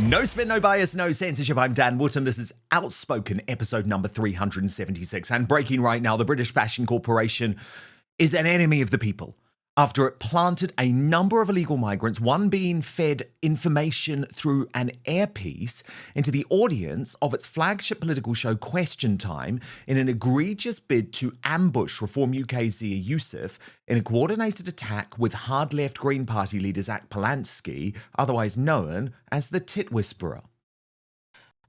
No spin, no bias, no censorship. I'm Dan Wootton. This is Outspoken, episode number 376. And breaking right now, the British Fashion Corporation is an enemy of the people after it planted a number of illegal migrants, one being fed information through an earpiece into the audience of its flagship political show Question Time in an egregious bid to ambush Reform UK's Yusuf in a coordinated attack with hard left Green Party leader Zack Polanki, otherwise known as the Tit Whisperer.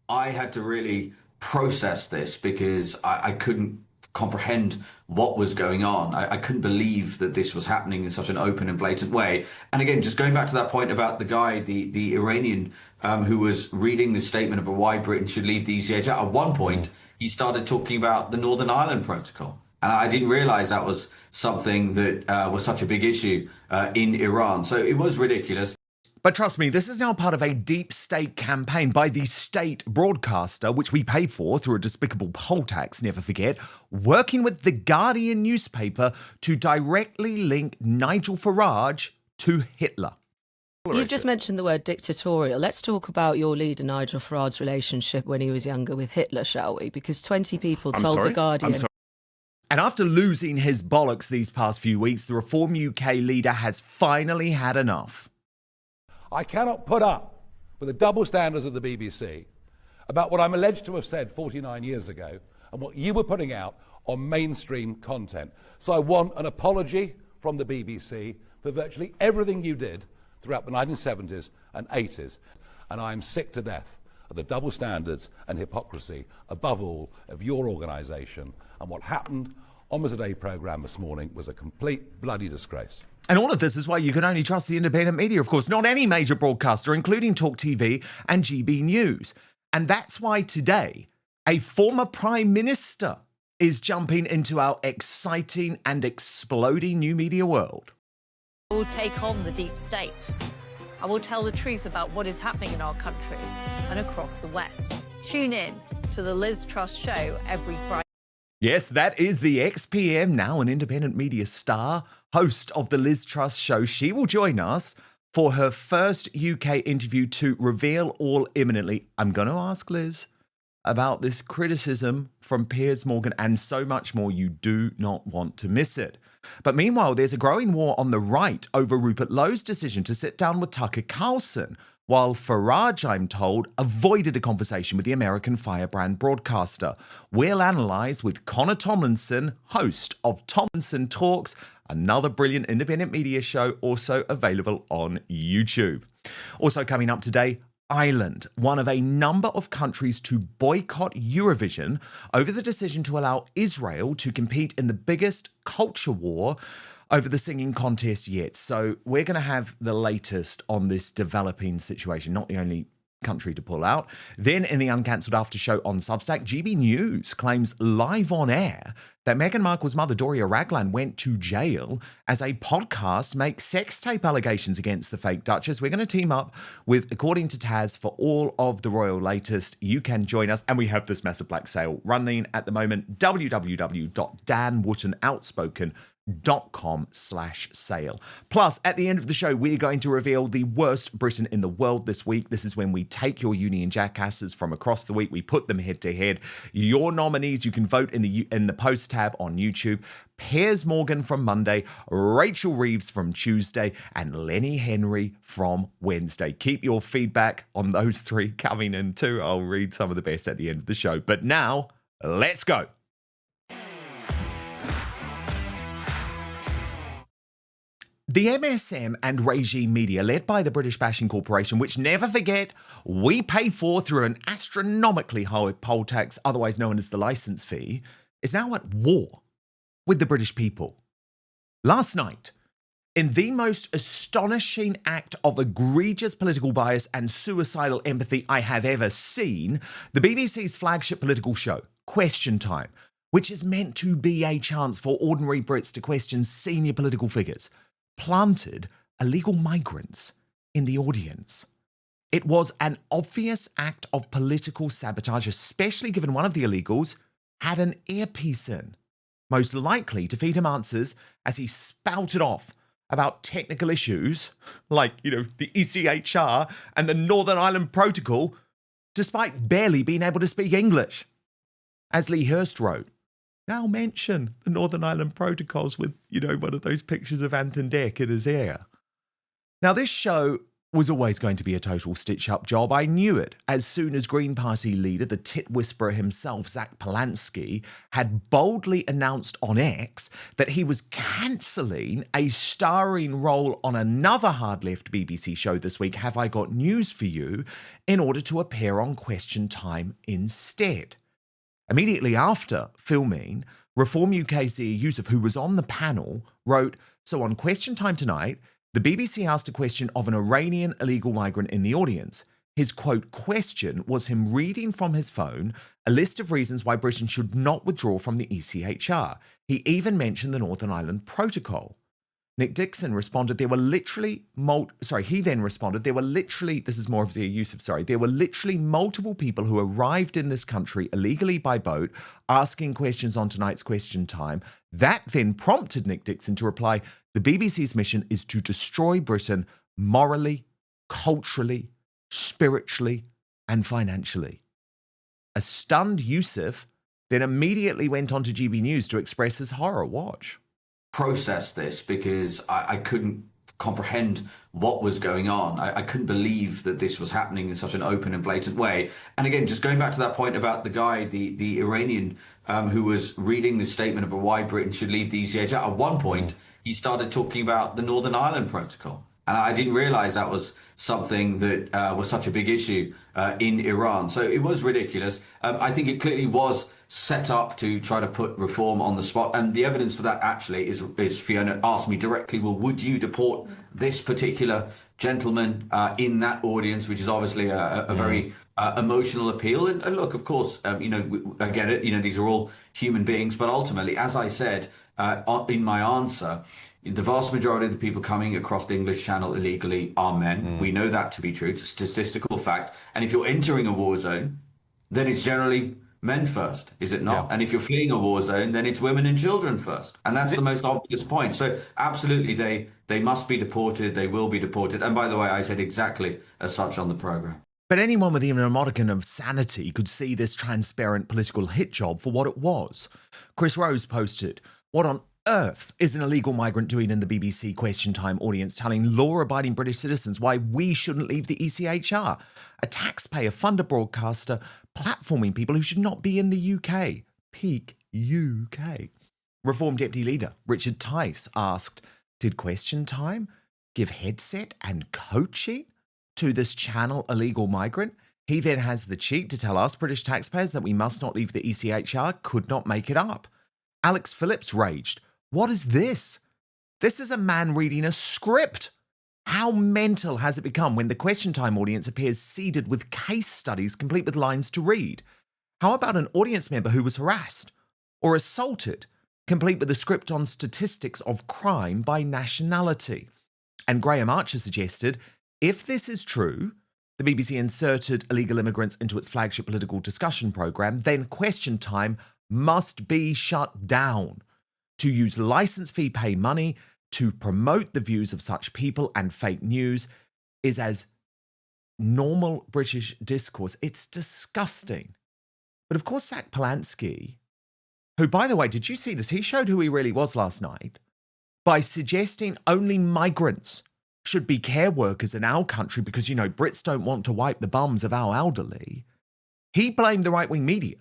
I had to really process this because I couldn't comprehend what was going on. I couldn't believe that this was happening in such an open and blatant way. And again, just going back to that point about the guy, the Iranian who was reading the statement about why Britain should leave the ECHR, at one point he started talking about the Northern Ireland Protocol. And I didn't realize that was something that was such a big issue in Iran. So it was ridiculous. But trust me, this is now part of a deep state campaign by the state broadcaster, which we pay for through a despicable poll tax, never forget, working with the Guardian newspaper to directly link Nigel Farage to Hitler. You've just mentioned the word dictatorial. Let's talk about your leader, Nigel Farage's relationship when he was younger with Hitler, shall we? Because 20 people told The Guardian. And after losing his bollocks these past few weeks, the Reform UK leader has finally had enough. I cannot put up with the double standards of the BBC about what I'm alleged to have said 49 years ago and what you were putting out on mainstream content. So I want an apology from the BBC for virtually everything you did throughout the 1970s and 80s. And I am sick to death of the double standards and hypocrisy, above all, of your organisation. And what happened on the Today programme this morning was a complete bloody disgrace. And all of this is why you can only trust the independent media, of course, not any major broadcaster, including Talk TV and GB News. And that's why today, a former Prime Minister is jumping into our exciting and exploding new media world. I will take on the deep state. I will tell the truth about what is happening in our country and across the West. Tune in to the Liz Truss show every Friday. Yes, that is the ex-PM, now an independent media star, host of the Liz Truss show. She will join us for her first UK interview to reveal all imminently. I'm going to ask Liz about this criticism from Piers Morgan and so much more. You do not want to miss it. But meanwhile, there's a growing war on the right over Rupert Lowe's decision to sit down with Tucker Carlson, while Farage, I'm told, avoided a conversation with the American firebrand broadcaster. We'll analyse with Connor Tomlinson, host of Tomlinson Talks, another brilliant independent media show also available on YouTube. Also coming up today, Ireland, one of a number of countries to boycott Eurovision over the decision to allow Israel to compete in the biggest culture war over the singing contest yet. So we're going to have the latest on this developing situation, not the only country to pull out. Then in the uncancelled after show on Substack, GB News claims live on air that Meghan Markle's mother, Doria Ragland, went to jail as a podcast makes sex tape allegations against the fake Duchess. We're going to team up with According to Taz for all of the royal latest. You can join us, and we have this massive black sale running at the moment, www.danwootonoutspoken.com/sale. Plus, at the end of the show, we're going to reveal the worst Britain in the world this week. This is when we take your Union jackasses from across the week, we put them head to head. Your nominees, you can vote in the post tab on YouTube. Piers Morgan from Monday, Rachel Reeves from Tuesday, and Lenny Henry from Wednesday. Keep your feedback on those three coming in too. I'll read some of the best at the end of the show. But now, let's go. The MSM and regime media, led by the British Fashion Corporation, which, never forget, we pay for through an astronomically high poll tax, otherwise known as the licence fee, is now at war with the British people. Last night, in the most astonishing act of egregious political bias and suicidal empathy I have ever seen, the BBC's flagship political show, Question Time, which is meant to be a chance for ordinary Brits to question senior political figures, planted illegal migrants in the audience. It was an obvious act of political sabotage, especially given one of the illegals had an earpiece in, most likely to feed him answers as he spouted off about technical issues like, the ECHR and the Northern Ireland Protocol, despite barely being able to speak English. As Lee Hurst wrote, now mention the Northern Ireland Protocols with, one of those pictures of Anton Dec in his ear. Now, this show was always going to be a total stitch-up job. I knew it as soon as Green Party leader, the tit whisperer himself, Zack Polanki, had boldly announced on X that he was cancelling a starring role on another hard-left BBC show this week, Have I Got News For You, in order to appear on Question Time instead. Immediately after filming, Reform UK CEO Yusuf, who was on the panel, wrote, so on Question Time tonight, the BBC asked a question of an Iranian illegal migrant in the audience. His, quote, question was him reading from his phone a list of reasons why Britain should not withdraw from the ECHR. He even mentioned the Northern Ireland Protocol. Nick Dixon responded, there were literally, this is more of Zia Yusuf, there were literally multiple people who arrived in this country illegally by boat asking questions on tonight's Question Time. That then prompted Nick Dixon to reply, the BBC's mission is to destroy Britain morally, culturally, spiritually, and financially. A stunned Yusuf then immediately went on to GB News to express his horror. Watch. Process this because I couldn't comprehend what was going on. I couldn't believe that this was happening in such an open and blatant way. And again, just going back to that point about the guy, the Iranian who was reading this statement about why Britain should leave the ECHR, at one point he started talking about the Northern Ireland Protocol. And I didn't realize that was something that was such a big issue in Iran. So it was ridiculous. I think it clearly was set up to try to put Reform on the spot. And the evidence for that actually is Fiona asked me directly, well, would you deport this particular gentleman in that audience, which is obviously a very emotional appeal. And look, of course, I get it. These are all human beings. But ultimately, as I said in my answer, the vast majority of the people coming across the English Channel illegally are men. We know that to be true. It's a statistical fact. And if you're entering a war zone, then it's generally men first, is it not? Yeah. And if you're fleeing a war zone, then it's women and children first. And that's the most obvious point. So absolutely, they must be deported. They will be deported. And by the way, I said exactly as such on the programme. But anyone with even a modicum of sanity could see this transparent political hit job for what it was. Chris Rose posted, what on earth is an illegal migrant doing in the BBC Question Time audience telling law-abiding British citizens why we shouldn't leave the ECHR? A taxpayer, funder broadcaster, platforming people who should not be in the UK. Peak UK. Reform Deputy Leader Richard Tice asked, did Question Time give headset and coaching to this channel illegal migrant? He then has the cheek to tell us British taxpayers that we must not leave the ECHR, could not make it up. Alex Phillips raged, what is this? This is a man reading a script. How mental has it become when the Question Time audience appears seeded with case studies complete with lines to read? How about an audience member who was harassed or assaulted, complete with a script on statistics of crime by nationality? And Graham Archer suggested, if this is true, the BBC inserted illegal immigrants into its flagship political discussion programme, then Question Time must be shut down. To use licence fee pay money to promote the views of such people and fake news is as normal British discourse. It's disgusting. But of course, Zack Polanki, who, by the way, did you see this? He showed who he really was last night by suggesting only migrants should be care workers in our country because, Brits don't want to wipe the bums of our elderly. He blamed the right-wing media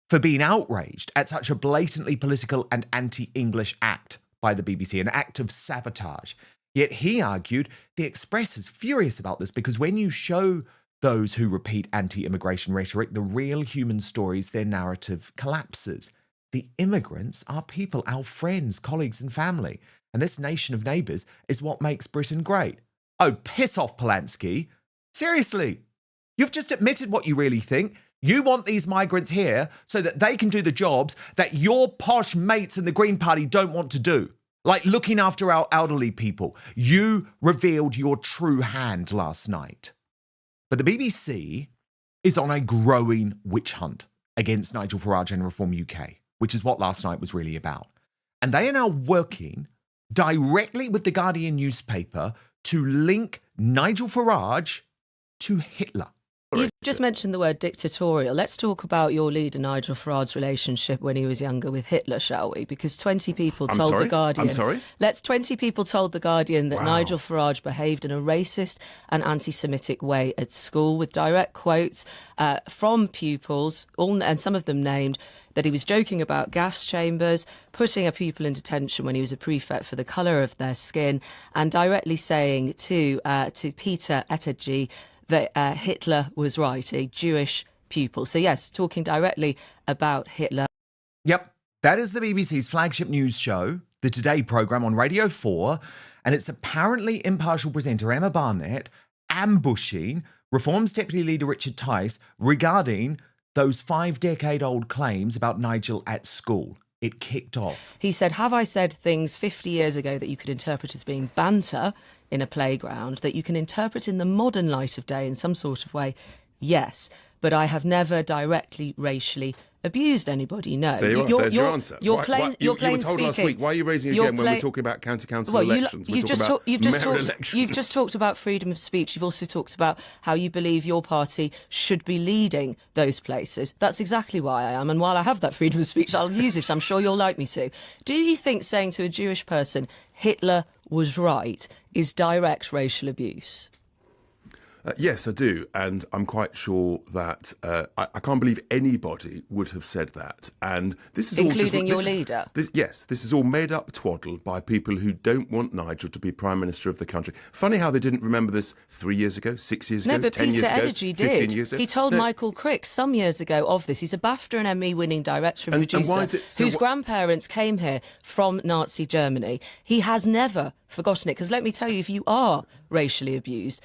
for being outraged at such a blatantly political and anti-English act by the BBC, an act of sabotage. Yet he argued the Express is furious about this because when you show those who repeat anti-immigration rhetoric the real human stories, their narrative collapses. The immigrants are people, our friends, colleagues and family. And this nation of neighbours is what makes Britain great. Oh, piss off, Polanki. Seriously, you've just admitted what you really think. You want these migrants here so that they can do the jobs that your posh mates in the Green Party don't want to do, like looking after our elderly people. You revealed your true hand last night. But the BBC is on a growing witch hunt against Nigel Farage and Reform UK, which is what last night was really about. And they are now working directly with the Guardian newspaper to link Nigel Farage to Hitler. You've just mentioned the word dictatorial. Let's talk about your leader, Nigel Farage's relationship when he was younger with Hitler, shall we? Because 20 people told The Guardian... I'm sorry? 20 people told The Guardian that Wow. Nigel Farage behaved in a racist and anti-Semitic way at school, with direct quotes from pupils, and some of them named, that he was joking about gas chambers, putting a pupil in detention when he was a prefect for the colour of their skin, and directly saying to Peter Ettergy that Hitler was right, a Jewish pupil. So yes, talking directly about Hitler. Yep, that is the BBC's flagship news show, the Today programme on Radio 4, and it's apparently impartial presenter Emma Barnett ambushing Reform's Deputy Leader Richard Tice regarding those 5-decade-old claims about Nigel at school. It kicked off. He said, have I said things 50 years ago that you could interpret as being banter in a playground, that you can interpret in the modern light of day in some sort of way? Yes, but I have never directly racially abused anybody. No. There you are. There's your answer. You were told last week. Why are you raising it again when we're talking about county council elections? You've just talked about freedom of speech. You've also talked about how you believe your party should be leading those places. That's exactly why I am. And while I have that freedom of speech, I'll use it. I'm sure you'll like me to. Do you think saying to a Jewish person, Hitler was right, is direct racial abuse? Yes, I do. And I'm quite sure that I can't believe anybody would have said that. And this is including your leader? This is all made up twaddle by people who don't want Nigel to be Prime Minister of the country. Funny how they didn't remember this 3 years ago, 6 years ago, 10 years ago, 15 years ago. He told Michael Crick some years ago of this. He's a BAFTA and Emmy winning director and producer whose grandparents came here from Nazi Germany. He has never forgotten it, because let me tell you, if you are racially abused,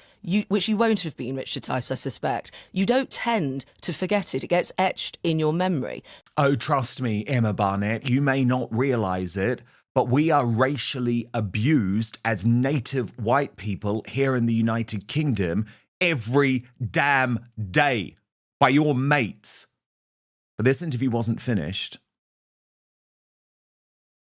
which you won't have been, Richard Tice, I suspect, you don't tend to forget it. It gets etched in your memory. Oh, trust me, Emma Barnett, you may not realise it, but we are racially abused as native white people here in the United Kingdom every damn day by your mates. But this interview wasn't finished.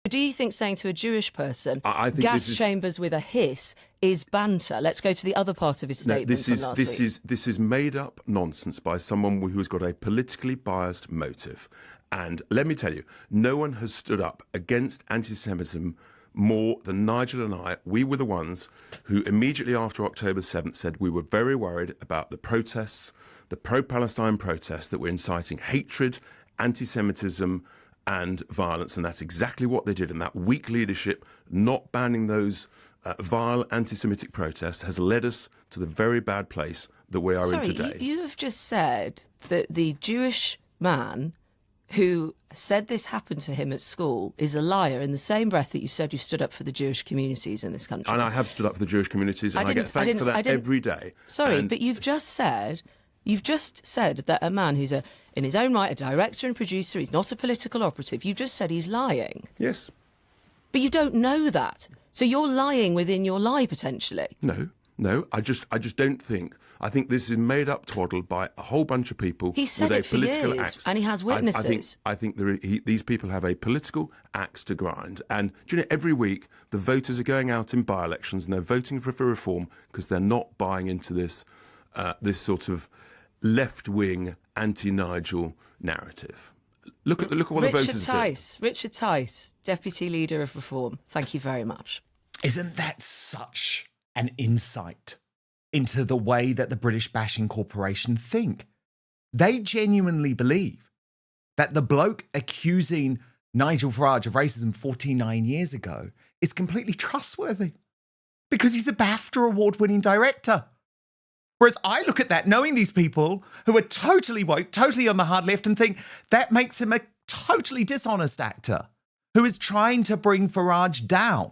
Do you think saying to a Jewish person, I think gas chambers with a hiss is banter? Let's go to the other part of his statement from last week. This is made up nonsense by someone who has got a politically biased motive. And let me tell you, no one has stood up against anti-Semitism more than Nigel and I. We were the ones who immediately after October 7th said we were very worried about the protests, the pro-Palestine protests that were inciting hatred, anti-Semitism and violence, and that's exactly what they did. And that weak leadership, not banning those vile anti-Semitic protests, has led us to the very bad place that we are in today. You have just said that the Jewish man who said this happened to him at school is a liar in the same breath that you said you stood up for the Jewish communities in this country. And I have stood up for the Jewish communities, and I get thanked for that every day. Sorry, but you've just said that a man who's in his own right, a director and producer, he's not a political operative. You just said he's lying. Yes. But you don't know that. So you're lying within your lie, potentially. No, I just don't think. I think this is made up twaddle by a whole bunch of people with a political axe. And he has witnesses. I think these people have a political axe to grind. And do you know, every week the voters are going out in by-elections and they're voting for reform because they're not buying into this sort of left-wing anti-Nigel narrative. Look at what the voters do. Richard Tice, Deputy Leader of Reform. Thank you very much. Isn't that such an insight into the way that the British Bashing Corporation think? They genuinely believe that the bloke accusing Nigel Farage of racism 49 years ago is completely trustworthy because he's a BAFTA award-winning director. Whereas I look at that, knowing these people who are totally woke, totally on the hard left, and think that makes him a totally dishonest actor who is trying to bring Farage down.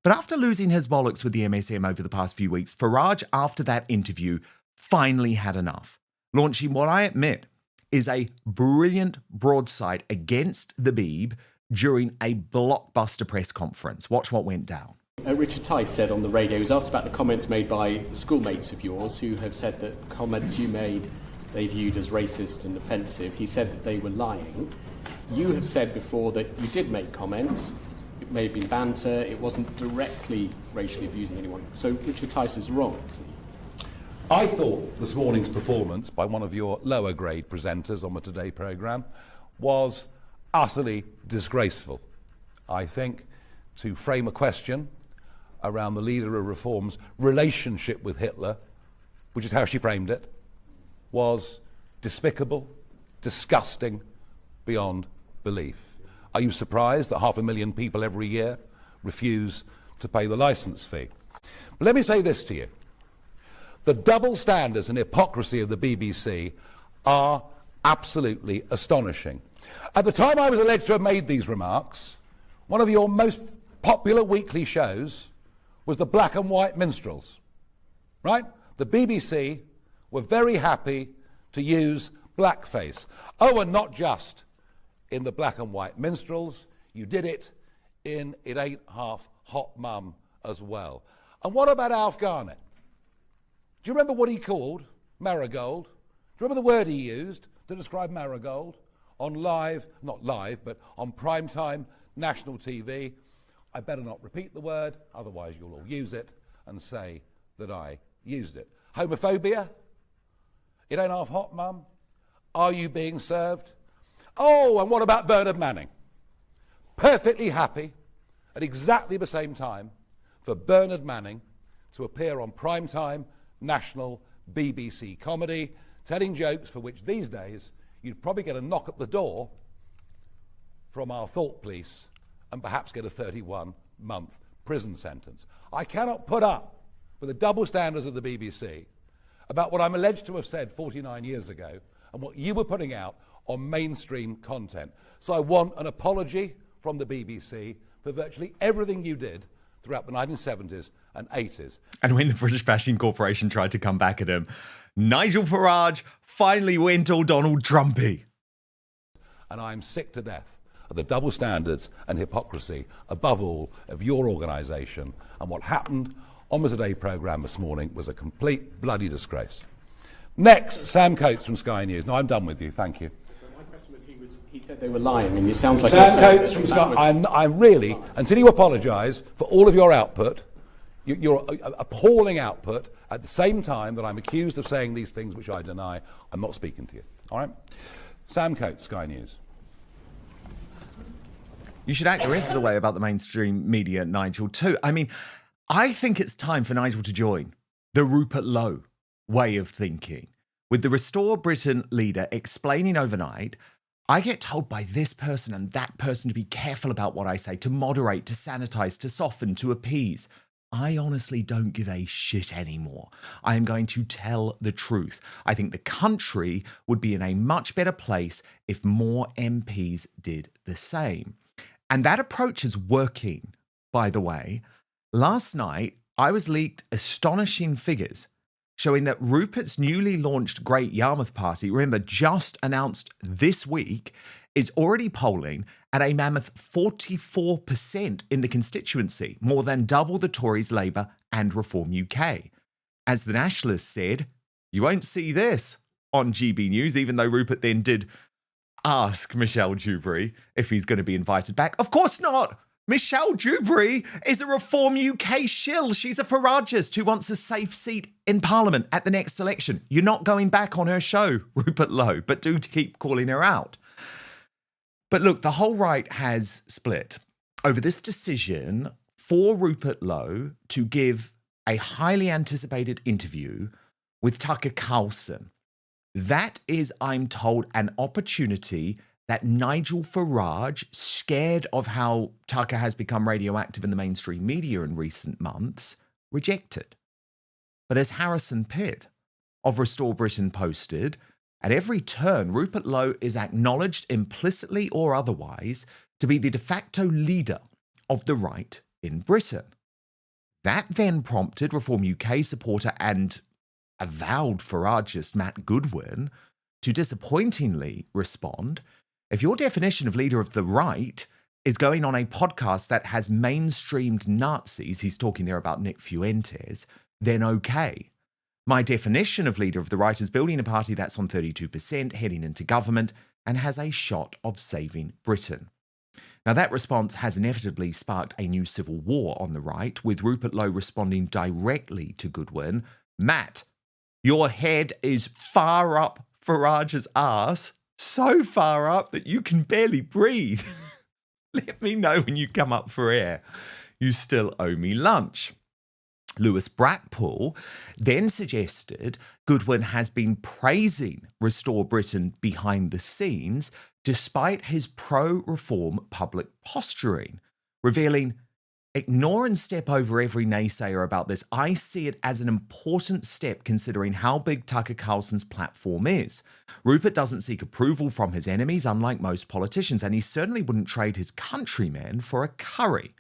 But after losing his bollocks with the MSM over the past few weeks, Farage, after that interview, finally had enough, launching what I admit is a brilliant broadside against the Beeb during a blockbuster press conference. Watch what went down. Richard Tice said on the radio, he was asked about the comments made by schoolmates of yours who have said that comments you made they viewed as racist and offensive. He said that they were lying. You have said before that you did make comments It may have been banter. It wasn't directly racially abusing anyone. So Richard Tice is wrong, isn't he? I thought this morning's performance by one of your lower grade presenters on the Today programme was utterly disgraceful. I think to frame a question around the leader of Reform's relationship with Hitler, which is how she framed it, was despicable, disgusting, beyond belief. Are you surprised that 500,000 people every year refuse to pay the licence fee? But let me say this to you. The double standards and hypocrisy of the BBC are absolutely astonishing. At the time I was alleged to have made these remarks, one of your most popular weekly shows was the Black and White Minstrels, right? The BBC were very happy to use blackface. Oh, and not just in the Black and White Minstrels, you did it in It Ain't Half Hot Mum as well. And what about Alf Garnett? Do you remember what he called Marigold? Do you remember the word he used to describe Marigold on not live, but on primetime national TV? I better not repeat the word, otherwise you'll all use it and say that I used it. Homophobia? It ain't half hot, Mum. Are you being served? Oh, and what about Bernard Manning? Perfectly happy at exactly the same time for Bernard Manning to appear on primetime national BBC comedy, telling jokes for which these days you'd probably get a knock at the door from our thought police and perhaps get a 31-month prison sentence. I cannot put up with the double standards of the BBC about what I'm alleged to have said 49 years ago and what you were putting out on mainstream content. So I want an apology from the BBC for virtually everything you did throughout the 1970s and 80s. And when the British Bashing Corporation tried to come back at him, Nigel Farage finally went all Donald Trumpy. And I'm sick to death of the double standards and hypocrisy, above all, of your organisation. And what happened on the Today programme this morning was a complete bloody disgrace. Next, Sam Coates from Sky News. No, I'm done with you, thank you. My question was, he said they were lying. I mean, it sounds like Sam Coates from Sky. I'm really, until you apologise for all of your output, your appalling output, at the same time that I'm accused of saying these things which I deny, I'm not speaking to you. All right? Sam Coates, Sky News. You should act the rest of the way about the mainstream media, Nigel, too. I mean, I think it's time for Nigel to join the Rupert Lowe way of thinking. With the Restore Britain leader explaining overnight, I get told by this person and that person to be careful about what I say, to moderate, to sanitize, to soften, to appease. I honestly don't give a shit anymore. I am going to tell the truth. I think the country would be in a much better place if more MPs did the same. And that approach is working, by the way. Last night, I was leaked astonishing figures showing that Rupert's newly launched Great Yarmouth Party, remember, just announced this week, is already polling at a mammoth 44% in the constituency, more than double the Tories, Labour and Reform UK. As the Nationalists said, you won't see this on GB News, even though Rupert then did ask Michelle Dewberry if he's going to be invited back. Of course not! Michelle Dewberry is a Reform UK shill. She's a Farageist who wants a safe seat in Parliament at the next election. You're not going back on her show, Rupert Lowe, but do keep calling her out. But look, the whole right has split over this decision for Rupert Lowe to give a highly anticipated interview with Tucker Carlson. That is, I'm told, an opportunity that Nigel Farage, scared of how Tucker has become radioactive in the mainstream media in recent months, rejected. But as Harrison Pitt of Restore Britain posted, at every turn, Rupert Lowe is acknowledged implicitly or otherwise to be the de facto leader of the right in Britain. That then prompted Reform UK supporter and avowed Farageist Matt Goodwin to disappointingly respond, if your definition of leader of the right is going on a podcast that has mainstreamed Nazis, he's talking there about Nick Fuentes, then okay. My definition of leader of the right is building a party that's on 32%, heading into government, and has a shot of saving Britain. Now, that response has inevitably sparked a new civil war on the right, with Rupert Lowe responding directly to Goodwin. Matt, your head is far up Farage's ass, so far up that you can barely breathe. Let me know when you come up for air. You still owe me lunch. Lewis Brackpool then suggested Goodwin has been praising Restore Britain behind the scenes despite his pro-reform public posturing, revealing, ignore and step over every naysayer about this. I see it as an important step considering how big Tucker Carlson's platform is. Rupert doesn't seek approval from his enemies, unlike most politicians, and he certainly wouldn't trade his countrymen for a curry.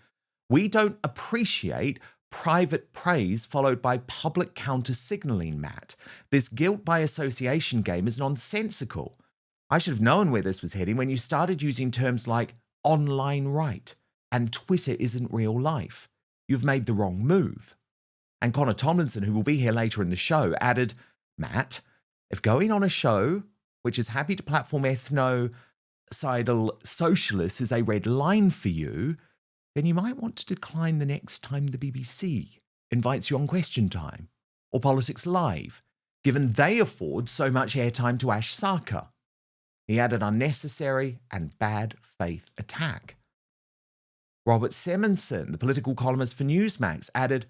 We don't appreciate private praise followed by public counter-signalling, Matt. This guilt by association game is nonsensical. I should have known where this was heading when you started using terms like online right and Twitter isn't real life. You've made the wrong move. And Connor Tomlinson, who will be here later in the show, added, Matt, if going on a show which is happy to platform ethnocidal socialists is a red line for you, then you might want to decline the next time the BBC invites you on Question Time or Politics Live, given they afford so much airtime to Ash Sarkar. He had an unnecessary and bad faith attack. Robert Simonson, the political columnist for Newsmax, added,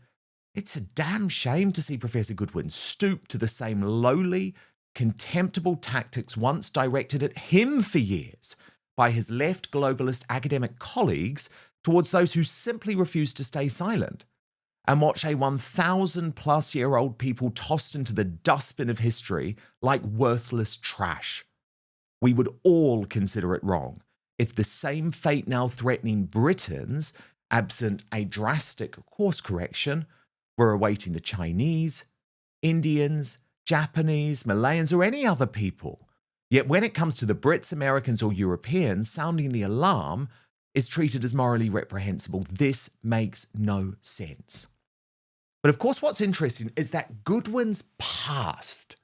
it's a damn shame to see Professor Goodwin stoop to the same lowly, contemptible tactics once directed at him for years by his left globalist academic colleagues towards those who simply refuse to stay silent and watch a 1,000-plus-year-old people tossed into the dustbin of history like worthless trash. We would all consider it wrong if the same fate now threatening Britons, absent a drastic course correction, were awaiting the Chinese, Indians, Japanese, Malayans, or any other people. Yet when it comes to the Brits, Americans, or Europeans, sounding the alarm is treated as morally reprehensible. This makes no sense. But of course, what's interesting is that Goodwin's past,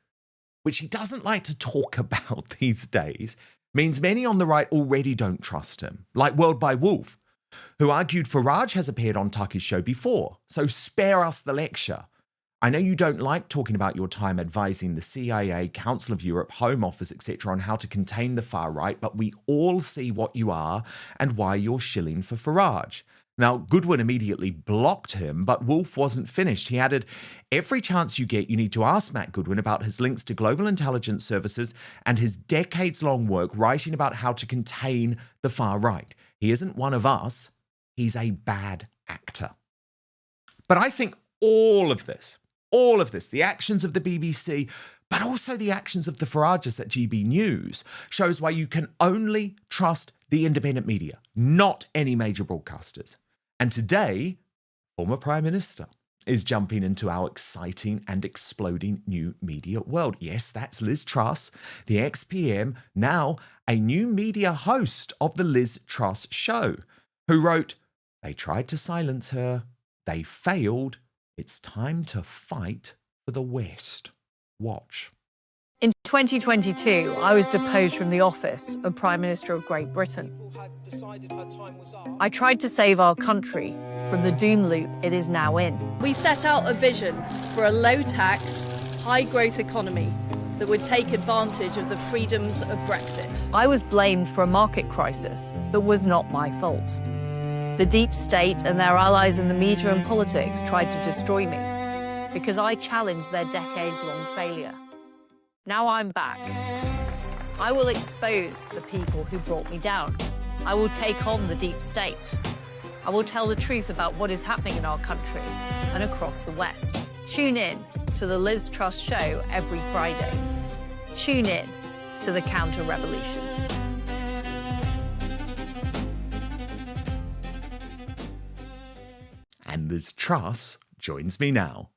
which he doesn't like to talk about these days, means many on the right already don't trust him, like World by Wolf, who argued Farage has appeared on Tucker's show before, so spare us the lecture. I know you don't like talking about your time advising the CIA, Council of Europe, Home Office, etc. on how to contain the far right, but we all see what you are and why you're shilling for Farage. Now, Goodwin immediately blocked him, but Wolf wasn't finished. He added, every chance you get, you need to ask Matt Goodwin about his links to global intelligence services and his decades-long work writing about how to contain the far right. He isn't one of us. He's a bad actor. But I think all of this, the actions of the BBC, but also the actions of the Farages at GB News, shows why you can only trust the independent media, not any major broadcasters. And today, former Prime Minister is jumping into our exciting and exploding new media world. Yes, that's Liz Truss, the ex-PM, now a new media host of the Liz Truss show, who wrote, they tried to silence her, they failed, it's time to fight for the West. Watch. In 2022, I was deposed from the office of Prime Minister of Great Britain. I tried to save our country from the doom loop it is now in. We set out a vision for a low-tax, high-growth economy that would take advantage of the freedoms of Brexit. I was blamed for a market crisis that was not my fault. The deep state and their allies in the media and politics tried to destroy me because I challenged their decades-long failure. Now I'm back. I will expose the people who brought me down. I will take on the deep state. I will tell the truth about what is happening in our country and across the West. Tune in to the Liz Truss show every Friday. Tune in to the counter-revolution. And Liz Truss joins me now.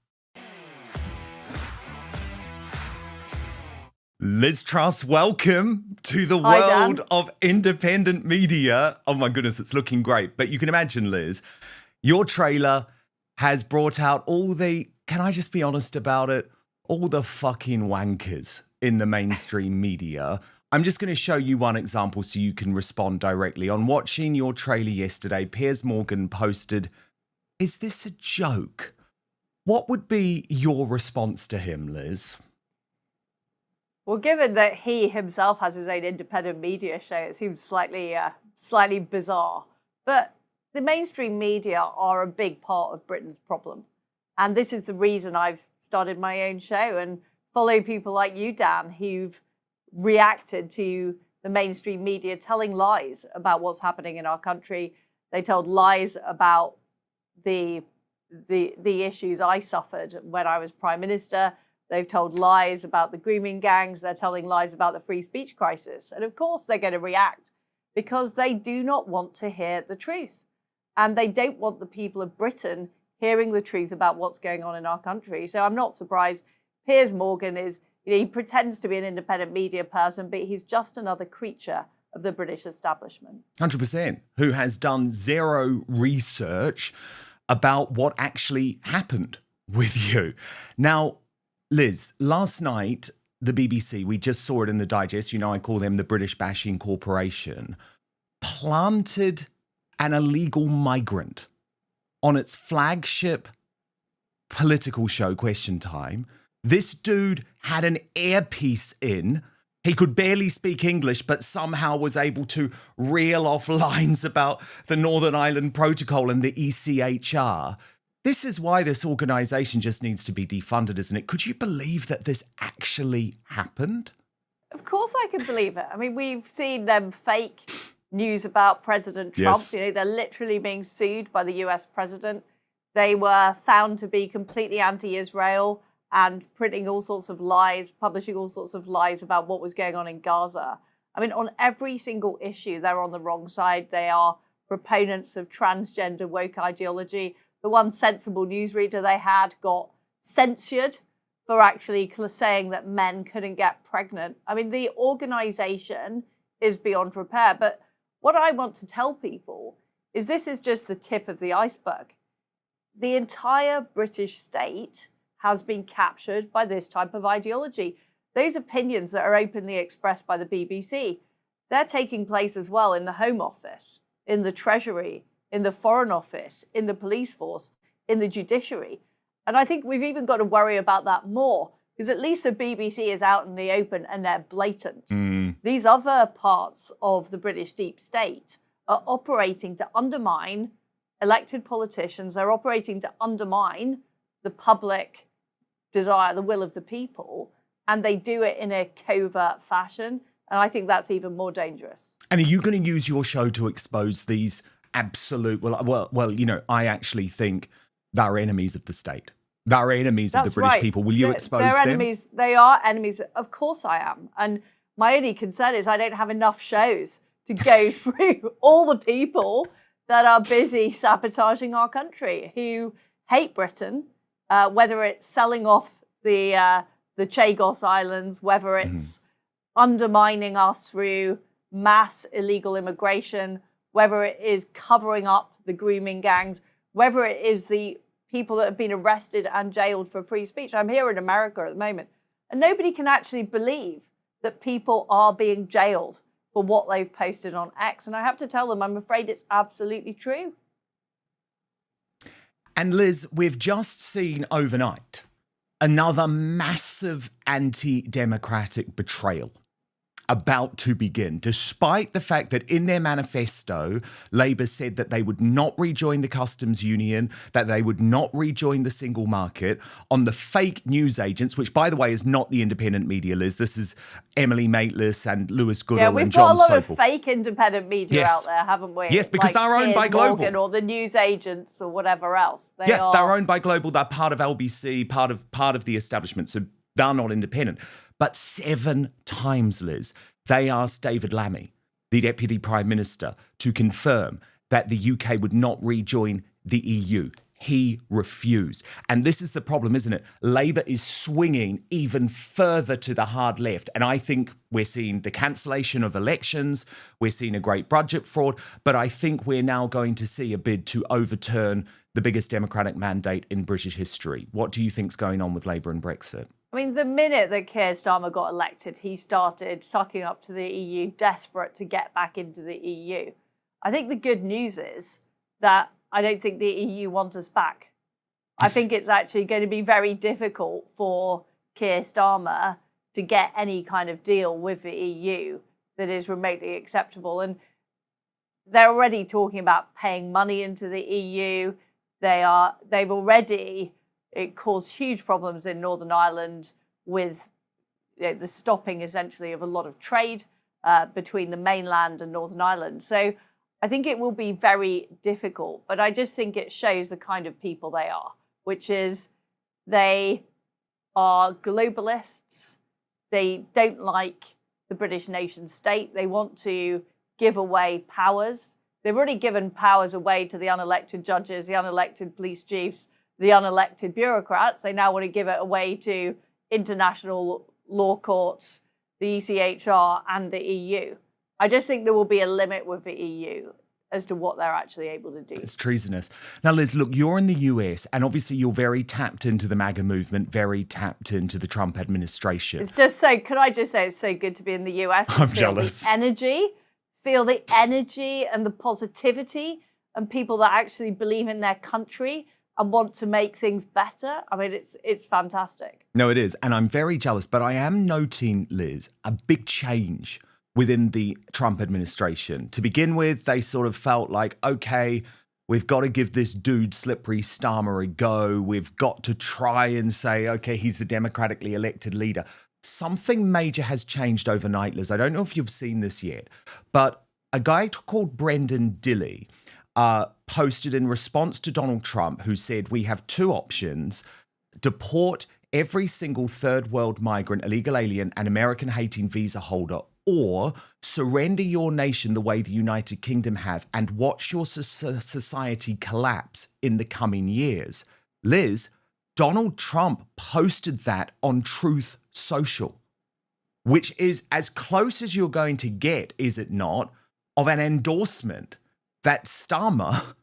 Liz Truss, welcome to the Hi, world Dan. of independent media. Oh my goodness, it's looking great. But you can imagine, Liz, your trailer has brought out all the, can I just be honest about it, all the fucking wankers in the mainstream media. I'm just going to show you one example so you can respond directly. On watching your trailer yesterday, Piers Morgan posted, "Is this a joke?" What would be your response to him, Liz? Well, given that he himself has his own independent media show, it seems slightly bizarre. But the mainstream media are a big part of Britain's problem. And this is the reason I've started my own show and follow people like you, Dan, who've reacted to the mainstream media telling lies about what's happening in our country. They told lies about the issues I suffered when I was Prime Minister. They've told lies about the grooming gangs. They're telling lies about the free speech crisis. And of course, they're going to react because they do not want to hear the truth. And they don't want the people of Britain hearing the truth about what's going on in our country. So I'm not surprised. Piers Morgan is, he pretends to be an independent media person, but he's just another creature of the British establishment. 100%. Who has done zero research about what actually happened with you. Now, Liz, last night, the BBC, we just saw it in the digest, I call them the British Bashing Corporation, planted an illegal migrant on its flagship political show, Question Time. This dude had an earpiece in. He could barely speak English, but somehow was able to reel off lines about the Northern Ireland Protocol and the ECHR. This is why this organisation just needs to be defunded, isn't it? Could you believe that this actually happened? Of course I can believe it. I mean, we've seen them fake news about President Trump. Yes. They're literally being sued by the US president. They were found to be completely anti-Israel and printing all sorts of lies, publishing all sorts of lies about what was going on in Gaza. I mean, on every single issue, they're on the wrong side. They are proponents of transgender woke ideology. The one sensible newsreader they had got censured for actually saying that men couldn't get pregnant. I mean, the organisation is beyond repair. But what I want to tell people is this is just the tip of the iceberg. The entire British state has been captured by this type of ideology. Those opinions that are openly expressed by the BBC, they're taking place as well in the Home Office, in the Treasury, in the Foreign Office, in the police force, in the judiciary. And I think we've even got to worry about that more, because at least the BBC is out in the open and they're blatant. These other parts of the British deep state are operating to undermine elected politicians. They're operating to undermine the public desire, the will of the people, and they do it in a covert fashion. And I think that's even more dangerous. And are you going to use your show to expose these absolute, I actually think they're enemies of the state. They're enemies of the British people. Will you expose them? Enemies. They are enemies. Of course I am. And my only concern is I don't have enough shows to go through all the people that are busy sabotaging our country, who hate Britain, whether it's selling off the Chagos Islands, whether it's undermining us through mass illegal immigration, whether it is covering up the grooming gangs, whether it is the people that have been arrested and jailed for free speech. I'm here in America at the moment, and nobody can actually believe that people are being jailed for what they've posted on X. And I have to tell them, I'm afraid it's absolutely true. And Liz, we've just seen overnight another massive anti-democratic betrayal about to begin, despite the fact that in their manifesto, Labour said that they would not rejoin the customs union, that they would not rejoin the single market. On the fake news agents, which, by the way, is not the independent media, Liz. This is Emily Maitlis and Lewis Goodall and John Sopel. Yeah, we've got a lot of fake independent media out there, haven't we? Yes, because they're owned by Global. Morgan or the news agents or whatever else. They're owned by Global. They're part of LBC, part of the establishment. So they're not independent. But 7 times, Liz, they asked David Lammy, the Deputy Prime Minister, to confirm that the UK would not rejoin the EU. He refused. And this is the problem, isn't it? Labour is swinging even further to the hard left. And I think we're seeing the cancellation of elections. We're seeing a great budget fraud. But I think we're now going to see a bid to overturn the biggest democratic mandate in British history. What do you think's going on with Labour and Brexit? I mean, the minute that Keir Starmer got elected, he started sucking up to the EU, desperate to get back into the EU. I think the good news is that I don't think the EU wants us back. I think it's actually going to be very difficult for Keir Starmer to get any kind of deal with the EU that is remotely acceptable. And they're already talking about paying money into the EU. They've already caused huge problems in Northern Ireland with the stopping essentially of a lot of trade between the mainland and Northern Ireland. So I think it will be very difficult, but I just think it shows the kind of people they are, which is they are globalists. They don't like the British nation state. They want to give away powers. They've already given powers away to the unelected judges, the unelected police chiefs, the unelected bureaucrats. They now want to give it away to international law courts, the ECHR and the EU. I just think there will be a limit with the EU as to what they're actually able to do. It's treasonous. Now, Liz, look, you're in the US, and obviously you're very tapped into the MAGA movement, very tapped into the Trump administration. It's just so, could I just say it's so good to be in the US and I'm jealous. Feel the energy and the positivity and people that actually believe in their country and want to make things better. I mean, it's fantastic. No, it is. And I'm very jealous, but I am noting, Liz, a big change within the Trump administration. To begin with, they sort of felt like, okay, we've got to give this dude Slippery Starmer a go. We've got to try and say, okay, he's a democratically elected leader. Something major has changed overnight, Liz. I don't know if you've seen this yet, but a guy called Brendan Dilley posted in response to Donald Trump, who said, we have two options: deport every single third world migrant, illegal alien, and American-hating visa holder, or surrender your nation the way the United Kingdom have and watch your society collapse in the coming years. Liz, Donald Trump posted that on Truth Social, which is as close as you're going to get, is it not, of an endorsement that Starmer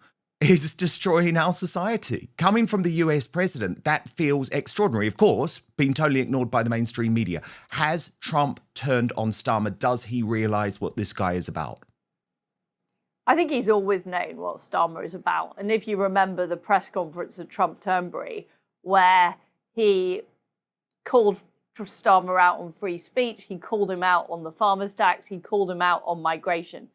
is destroying our society. Coming from the US president, that feels extraordinary. Of course, being totally ignored by the mainstream media. Has Trump turned on Starmer? Does he realize what this guy is about? I think he's always known what Starmer is about. And if you remember the press conference of Trump Turnberry, where he called Starmer out on free speech, he called him out on the farmers' tax, he called him out on migration.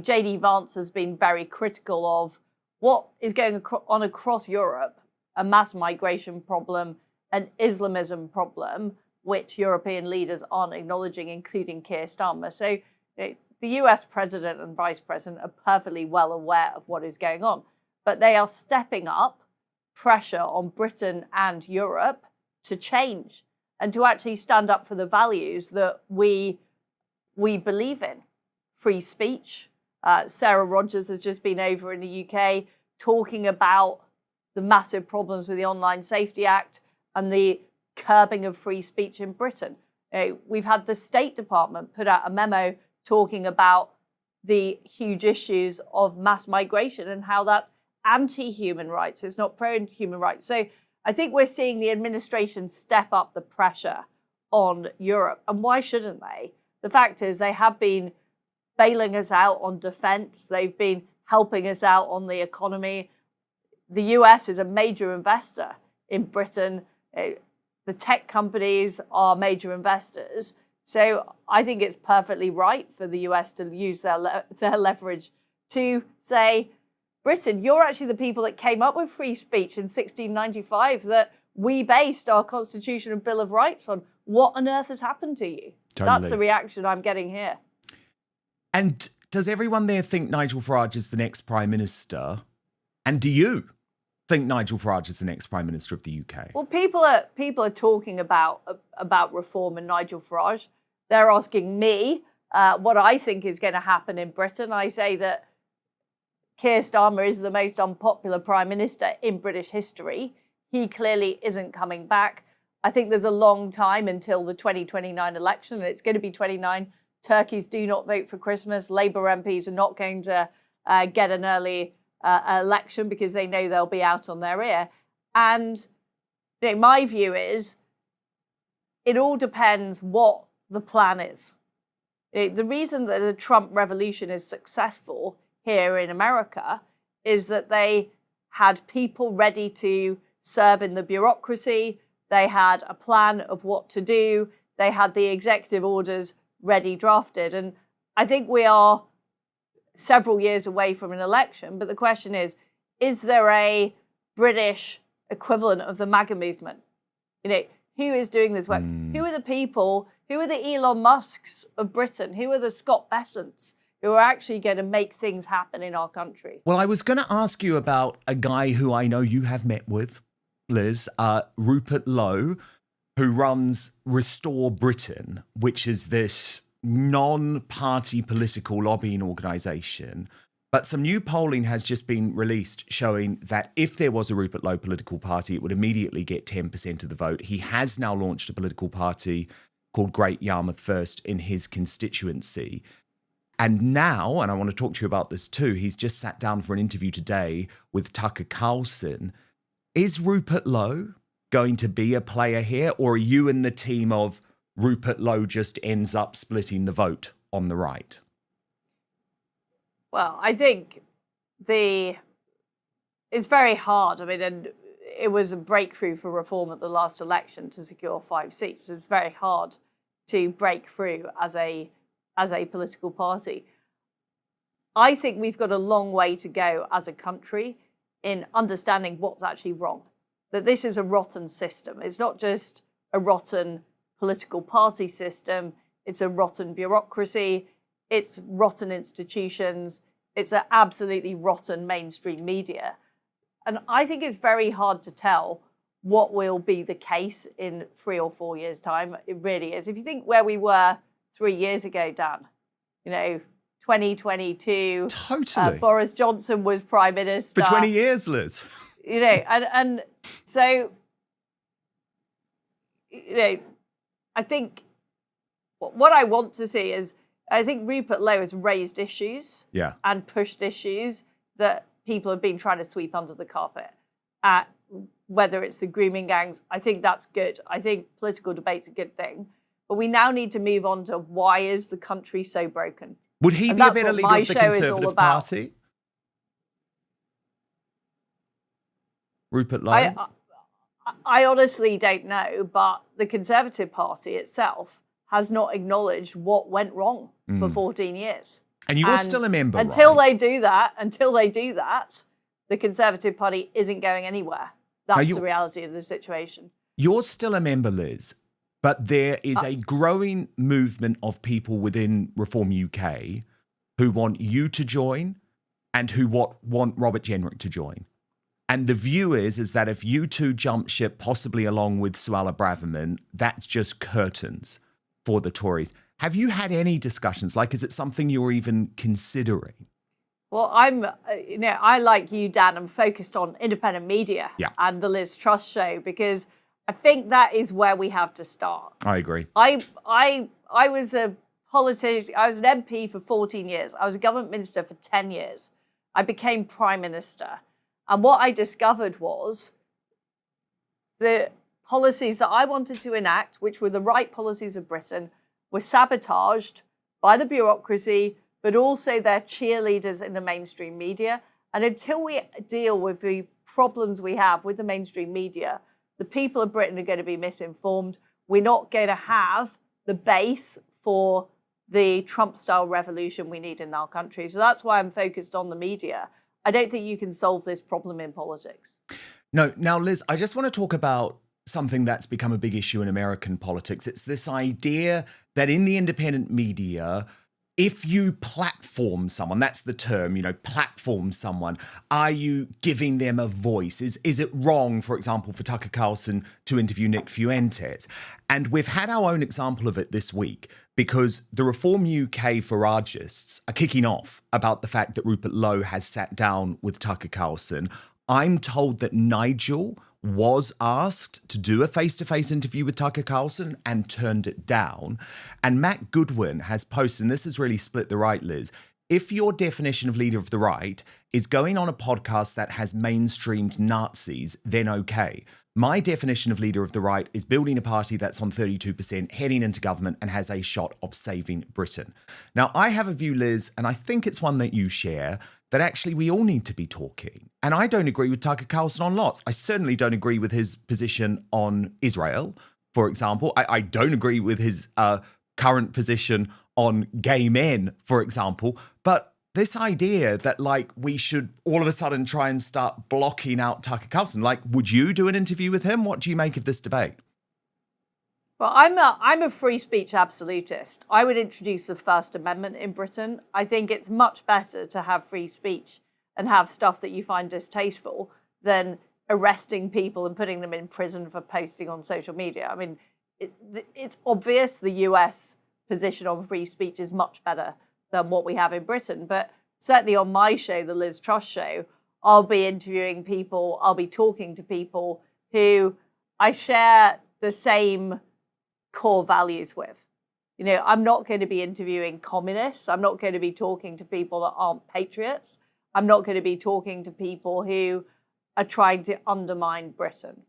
J.D. Vance has been very critical of what is going on across Europe, a mass migration problem, an Islamism problem, which European leaders aren't acknowledging, including Keir Starmer. So the US president and vice president are perfectly well aware of what is going on, but they are stepping up pressure on Britain and Europe to change and to actually stand up for the values that we believe in. Free speech. Sarah Rogers has just been over in the UK talking about the massive problems with the Online Safety Act and the curbing of free speech in Britain. We've had the State Department put out a memo talking about the huge issues of mass migration and how that's anti-human rights. It's not pro-human rights. So I think we're seeing the administration step up the pressure on Europe. And why shouldn't they? The fact is they have been bailing us out on defense. They've been helping us out on the economy. The US is a major investor in Britain. The tech companies are major investors. So I think it's perfectly right for the US to use their leverage to say, Britain, you're actually the people that came up with free speech in 1695 that we based our Constitution and Bill of Rights on. What on earth has happened to you? Totally. That's the reaction I'm getting here. And does everyone there think Nigel Farage is the next Prime Minister? And do you think Nigel Farage is the next Prime Minister of the UK? Well, people are talking about reform and Nigel Farage. They're asking me what I think is going to happen in Britain. I say that Keir Starmer is the most unpopular Prime Minister in British history. He clearly isn't coming back. I think there's a long time until the 2029 election, and it's going to be 29. Turkeys do not vote for Christmas. Labour MPs are not going to get an early election because they know they'll be out on their ear. And my view is it all depends what the plan is. The reason that the Trump revolution is successful here in America is that they had people ready to serve in the bureaucracy. They had a plan of what to do. They had the executive orders ready drafted. And I think we are several years away from an election. But the question is there a British equivalent of the MAGA movement? Who is doing this work? Who are the people? Who are the Elon Musks of Britain? Who are the Scott Bessents who are actually going to make things happen in our country? Well, I was going to ask you about a guy who I know you have met with, Liz, Rupert Lowe, who runs Restore Britain, which is this non-party political lobbying organisation. But some new polling has just been released showing that if there was a Rupert Lowe political party, it would immediately get 10% of the vote. He has now launched a political party called Great Yarmouth First in his constituency. And now, and I want to talk to you about this too, he's just sat down for an interview today with Tucker Carlson. Is Rupert Lowe going to be a player here, or are you in the team of Rupert Lowe just ends up splitting the vote on the right? Well, I think it's very hard. I mean, and it was a breakthrough for reform at the last election to secure 5 seats. It's very hard to break through as a political party. I think we've got a long way to go as a country in understanding what's actually wrong. That this is a rotten system. It's not just a rotten political party system. It's a rotten bureaucracy. It's rotten institutions. It's an absolutely rotten mainstream media. And I think it's very hard to tell what will be the case in 3 or 4 years' time. It really is. If you think where we were 3 years ago, Dan, 2022. Totally. Boris Johnson was prime minister. For 20 years, Liz. And so, I think what I want to see is, I think Rupert Lowe has raised issues and pushed issues that people have been trying to sweep under the carpet. Whether it's the grooming gangs, I think that's good. I think political debate's a good thing. But we now need to move on to why is the country so broken? Would he be a better leader of the Conservative Party? Rupert Lowe? I honestly don't know, but the Conservative Party itself has not acknowledged what went wrong for 14 years. And you're still a member, until right? they do that, the Conservative Party isn't going anywhere. That's the reality of the situation. You're still a member, Liz, but there is a growing movement of people within Reform UK who want you to join and who want Robert Jenrick to join. And the view is that if you two jump ship, possibly along with Suella Braverman, that's just curtains for the Tories. Have you had any discussions? Like, is it something you're even considering? Well, I like you, Dan, I'm focused on independent media and the Liz Truss show, because I think that is where we have to start. I agree. I was a politician. I was an MP for 14 years. I was a government minister for 10 years. I became prime minister. And what I discovered was the policies that I wanted to enact, which were the right policies of Britain, were sabotaged by the bureaucracy, but also their cheerleaders in the mainstream media. And until we deal with the problems we have with the mainstream media, the people of Britain are going to be misinformed. We're not going to have the base for the Trump-style revolution we need in our country. So that's why I'm focused on the media. I don't think you can solve this problem in politics. No. Now, Liz, I just want to talk about something that's become a big issue in American politics. It's this idea that in the independent media, if you platform someone, that's the term, platform someone, are you giving them a voice? Is it wrong, for example, for Tucker Carlson to interview Nick Fuentes? And we've had our own example of it this week because the Reform UK Faragists are kicking off about the fact that Rupert Lowe has sat down with Tucker Carlson. I'm told that Nigel was asked to do a face-to-face interview with Tucker Carlson and turned it down. And Matt Goodwin has posted, and this has really split the right, Liz, if your definition of leader of the right is going on a podcast that has mainstreamed Nazis, then okay. My definition of leader of the right is building a party that's on 32%, heading into government, and has a shot of saving Britain. Now, I have a view, Liz, and I think it's one that you share, that actually we all need to be talking. And I don't agree with Tucker Carlson on lots. I certainly don't agree with his position on Israel, for example. I don't agree with his current position on gay men, for example. But this idea that, like, we should all of a sudden try and start blocking out Tucker Carlson, like, would you do an interview with him? What do you make of this debate? Well, I'm a free speech absolutist. I would introduce the First Amendment in Britain. I think it's much better to have free speech and have stuff that you find distasteful than arresting people and putting them in prison for posting on social media. I mean, it's obvious the US position on free speech is much better than what we have in Britain. But certainly on my show, the Liz Truss show, I'll be interviewing people, I'll be talking to people who I share the same core values with. You know, I'm not going to be interviewing communists. I'm not going to be talking to people that aren't patriots. I'm not going to be talking to people who are trying to undermine Britain.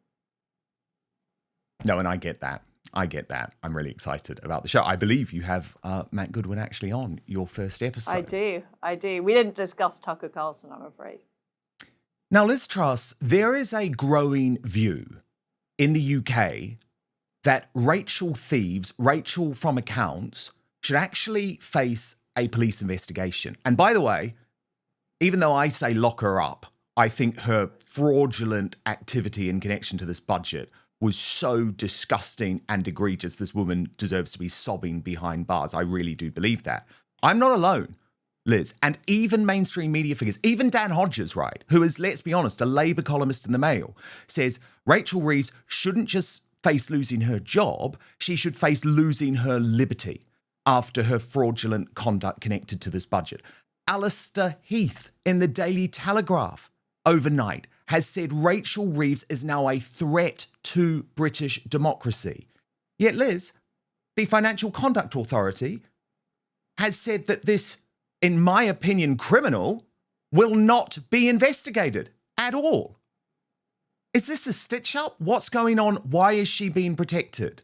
No, and I get that. I'm really excited about the show. I believe you have Matt Goodwin actually on your first episode. I do. We didn't discuss Tucker Carlson, I'm afraid. Now, Liz Truss, there is a growing view in the UK that Rachel from accounts, should actually face a police investigation. And by the way, even though I say lock her up, I think her fraudulent activity in connection to this budget was so disgusting and egregious. This woman deserves to be sobbing behind bars. I really do believe that. I'm not alone, Liz. And even mainstream media figures, even Dan Hodges, right, who is, let's be honest, a Labour columnist in the Mail, says Rachel Reeves shouldn't just face losing her job, she should face losing her liberty after her fraudulent conduct connected to this budget. Alistair Heath in the Daily Telegraph overnight has said Rachel Reeves is now a threat to British democracy. Yet, Liz, the Financial Conduct Authority has said that this, in my opinion, criminal will not be investigated at all. Is this a stitch-up? What's going on? Why is she being protected?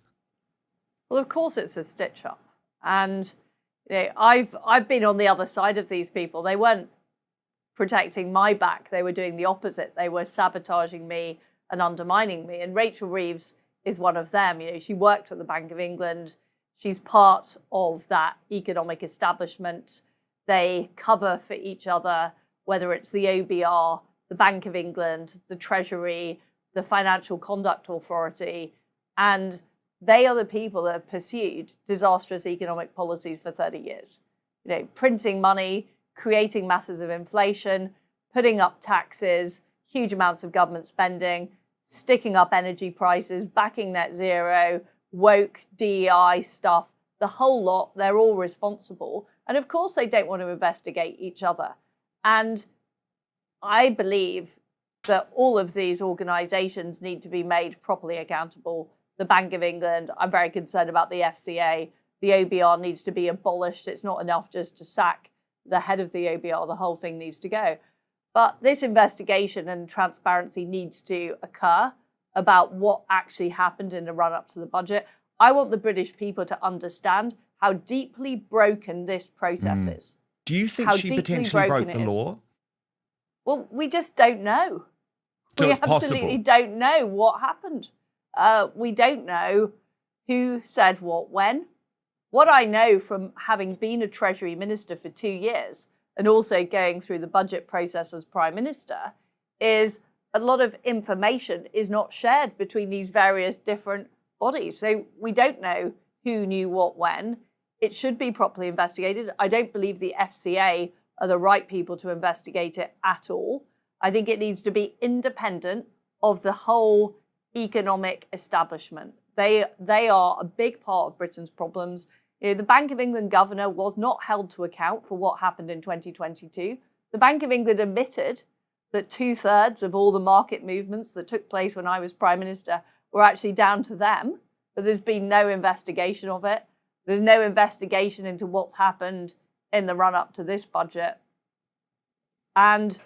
Well, of course it's a stitch-up. And you know, I've been on the other side of these people. They weren't protecting my back. They were doing the opposite. They were sabotaging me and undermining me. And Rachel Reeves is one of them. You know, she worked at the Bank of England. She's part of that economic establishment. They cover for each other, whether it's the OBR, the Bank of England, the Treasury, the Financial Conduct Authority. And they are the people that have pursued disastrous economic policies for 30 years. You know, printing money, creating masses of inflation, putting up taxes, huge amounts of government spending, sticking up energy prices, backing net zero, woke DEI stuff, the whole lot. They're all responsible. And of course, they don't want to investigate each other. And I believe that all of these organisations need to be made properly accountable. The Bank of England, I'm very concerned about the FCA. The OBR needs to be abolished. It's not enough just to sack the head of the OBR. The whole thing needs to go. But this investigation and transparency needs to occur about what actually happened in the run-up to the budget. I want the British people to understand how deeply broken this process is. Do you think she potentially broke the law? Well, we just don't know. So we it's absolutely possible. don't know what happened. We don't know who said what when. What I know from having been a Treasury Minister for 2 years and also going through the budget process as Prime Minister is a lot of information is not shared between these various different bodies. So we don't know who knew what when. It should be properly investigated. I don't believe the FCA are the right people to investigate it at all. I think it needs to be independent of the whole economic establishment. They are a big part of Britain's problems. You know, the Bank of England governor was not held to account for what happened in 2022. The Bank of England admitted that 2/3 of all the market movements that took place when I was Prime Minister were actually down to them, but there's been no investigation of it. There's no investigation into what's happened in the run-up to this budget. And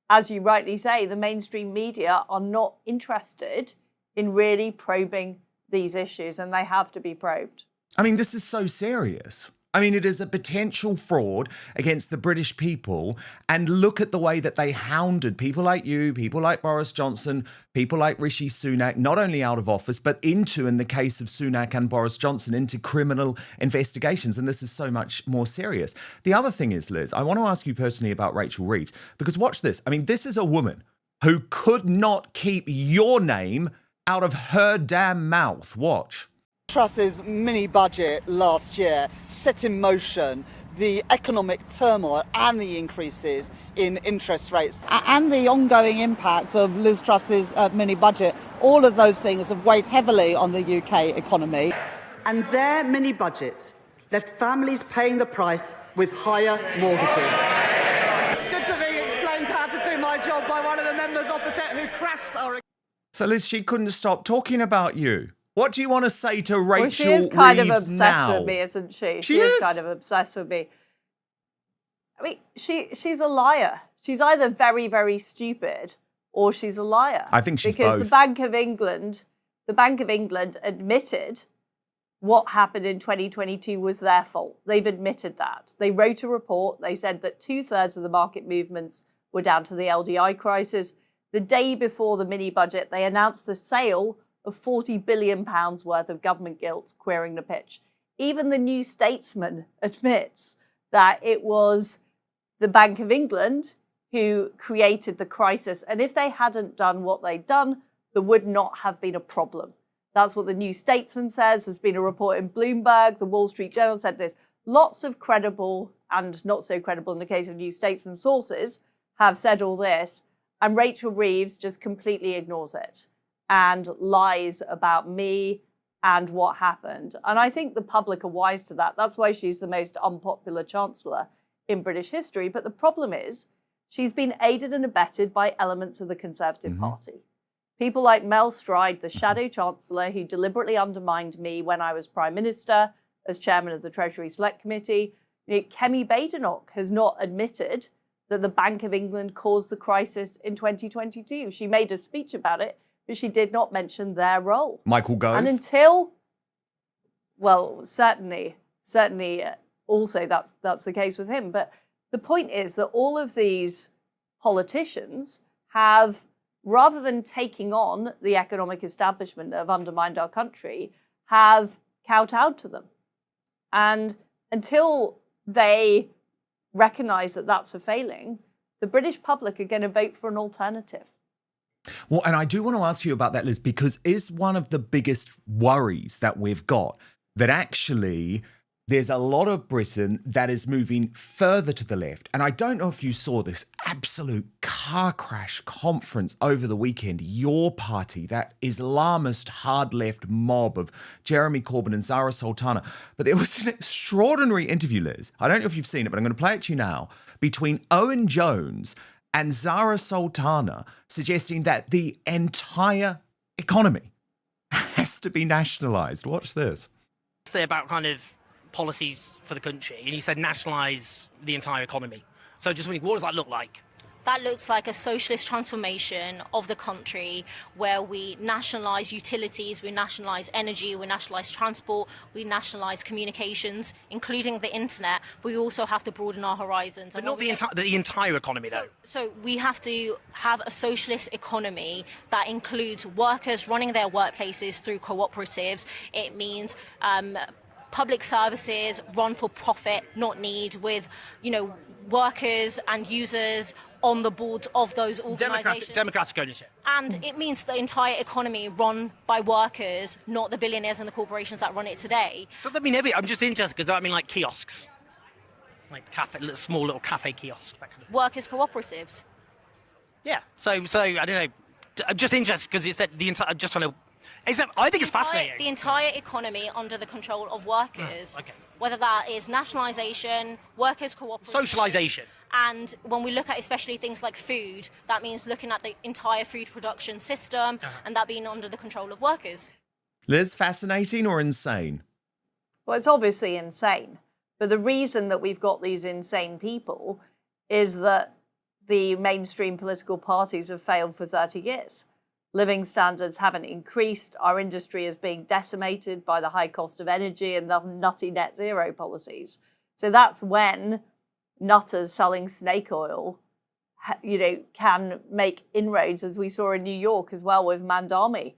as you rightly say, the mainstream media are not interested in really probing these issues, and they have to be probed. I mean, this is so serious. I mean, it is a potential fraud against the British people. And look at the way that they hounded people like you, people like Boris Johnson, people like Rishi Sunak, not only out of office, but into, in the case of Sunak and Boris Johnson, into criminal investigations. And this is so much more serious. The other thing is, Liz, I want to ask you personally about Rachel Reeves, because watch this. I mean, this is a woman who could not keep your name out of her damn mouth. Watch. Truss's mini budget last year set in motion the economic turmoil and the increases in interest rates and the ongoing impact of Liz Truss's mini budget. All of those things have weighed heavily on the UK economy. And their mini budget left families paying the price with higher mortgages. It's good to be explained how to do my job by one of the members opposite who crashed our... So, Liz, she couldn't stop talking about you. What do you want to say to Rachel Reeves now? Well, she is kind of obsessed with me, isn't she? She is kind of obsessed with me. I mean, she's a liar. She's either very, very stupid or she's a liar. I think she's because both. the Bank of England admitted what happened in 2022 was their fault. They've admitted that. They wrote a report. They said that 2/3 of the market movements were down to the LDI crisis. The day before the mini budget, they announced the sale of £40 billion worth of government gilts, queering the pitch. Even the New Statesman admits that it was the Bank of England who created the crisis. And if they hadn't done what they'd done, there would not have been a problem. That's what the New Statesman says. There's been a report in Bloomberg. The Wall Street Journal said this. Lots of credible and not so credible, in the case of New Statesman sources, have said all this. And Rachel Reeves just completely ignores it and lies about me and what happened. And I think the public are wise to that. That's why she's the most unpopular chancellor in British history. But the problem is she's been aided and abetted by elements of the Conservative Party. People like Mel Stride, the shadow chancellor, who deliberately undermined me when I was Prime Minister as chairman of the Treasury Select Committee. Kemi Badenoch has not admitted that the Bank of England caused the crisis in 2022. She made a speech about it, but she did not mention their role. Michael Gove. And until, well, certainly, also that's the case with him. But the point is that all of these politicians have, rather than taking on the economic establishment that have undermined our country, have kowtowed to them. And until they recognise that that's a failing, the British public are going to vote for an alternative. Well, and I do want to ask you about that, Liz, because is one of the biggest worries that we've got that actually there's a lot of Britain that is moving further to the left. And I don't know if you saw this absolute car crash conference over the weekend. Your party, that Islamist hard left mob of Jeremy Corbyn and Zara Sultana. But there was an extraordinary interview, Liz. I don't know if you've seen it, but I'm going to play it to you now, between Owen Jones and Zara Sultana, suggesting that the entire economy has to be nationalised. Watch this. They're about kind of policies for the country, and he said nationalise the entire economy. So just wondering, what does that look like? That looks like a socialist transformation of the country where we nationalise utilities, we nationalise energy, we nationalise transport, we nationalise communications, including the internet, but we also have to broaden our horizons. But not the entire economy, though. So we have to have a socialist economy that includes workers running their workplaces through cooperatives. It means public services run for profit, not need, with, workers and users on the boards of those organisations. Democratic ownership. And it means the entire economy run by workers, not the billionaires and the corporations that run it today. So that mean I'm just interested because I mean like kiosks, like small little cafe kiosks, that kind of. Workers' cooperatives. Yeah. So I don't know. I'm just interested because it's that the entire. I'm just trying to. I think it's fascinating. The entire economy under the control of workers. Okay. Whether that is nationalisation, workers' cooperatives. Socialisation. And when we look at especially things like food, that means looking at the entire food production system and that being under the control of workers. Liz, fascinating or insane? Well, it's obviously insane. But the reason that we've got these insane people is that the mainstream political parties have failed for 30 years. living standards haven't increased. Our industry is being decimated by the high cost of energy and the nutty net zero policies. So that's when nutters selling snake oil, can make inroads, as we saw in New York as well with Mandami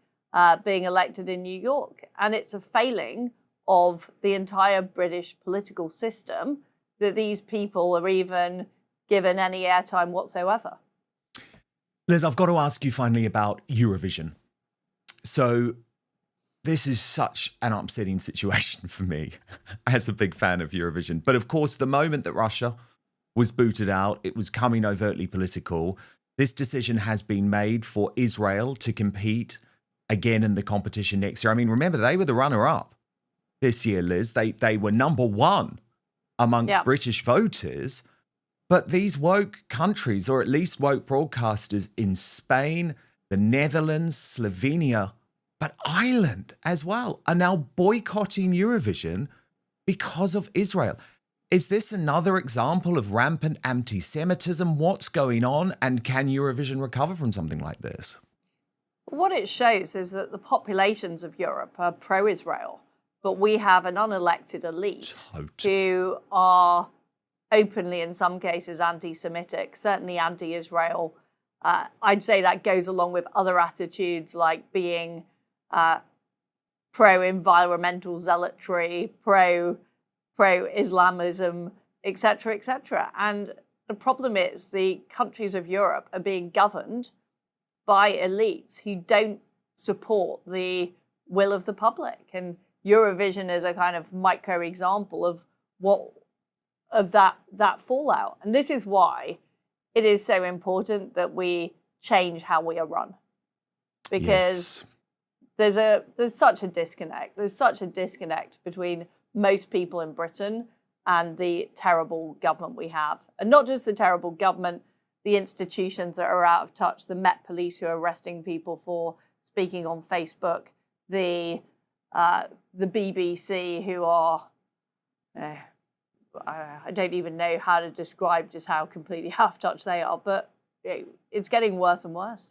being elected in New York. And it's a failing of the entire British political system that these people are even given any airtime whatsoever. Liz, I've got to ask you finally about Eurovision. So this is such an upsetting situation for me as a big fan of Eurovision. But of course, the moment that Russia was booted out, it was coming overtly political. This decision has been made for Israel to compete again in the competition next year. I mean, remember, they were the runner-up this year, Liz. They were number one amongst British voters. But these woke countries, or at least woke broadcasters in Spain, the Netherlands, Slovenia, but Ireland as well, are now boycotting Eurovision because of Israel. Is this another example of rampant anti-Semitism? What's going on? And can Eurovision recover from something like this? What it shows is that the populations of Europe are pro-Israel, but we have an unelected elite who are openly, in some cases, anti-Semitic, certainly anti-Israel. I'd say that goes along with other attitudes like being pro-environmental zealotry, pro-Islamism, etc., etc. And the problem is the countries of Europe are being governed by elites who don't support the will of the public. And Eurovision is a kind of micro example of that fallout. And this is why it is so important that we change how we are run. Because there's such a disconnect. There's such a disconnect between most people in Britain and the terrible government we have. And not just the terrible government, the institutions that are out of touch, the Met Police who are arresting people for speaking on Facebook, the BBC who are, I don't even know how to describe just how completely out of touch they are, but it's getting worse and worse.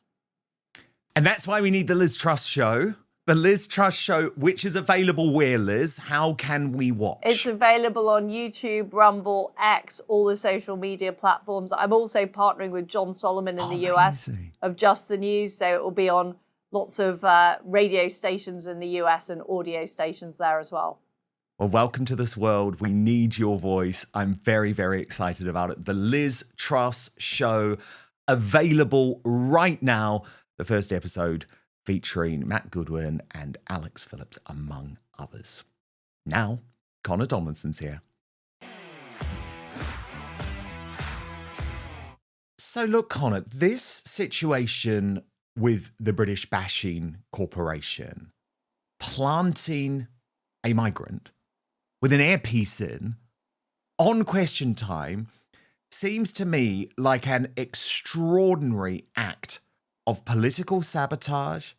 And that's why we need the Liz Truss show. The Liz Truss show, which is available where, Liz? How can we watch? It's available on YouTube, Rumble, X, all the social media platforms. I'm also partnering with John Solomon in the US of Just the News, so it will be on lots of radio stations in the US and audio stations there as well. Well, welcome to this world. We need your voice. I'm very, very excited about it. The Liz Truss show, available right now. The first episode featuring Matt Goodwin and Alex Phillips, among others. Now, Connor Donaldson's here. So look, Connor, this situation with the British Bashing Corporation planting a migrant with an earpiece in on Question Time seems to me like an extraordinary act of political sabotage,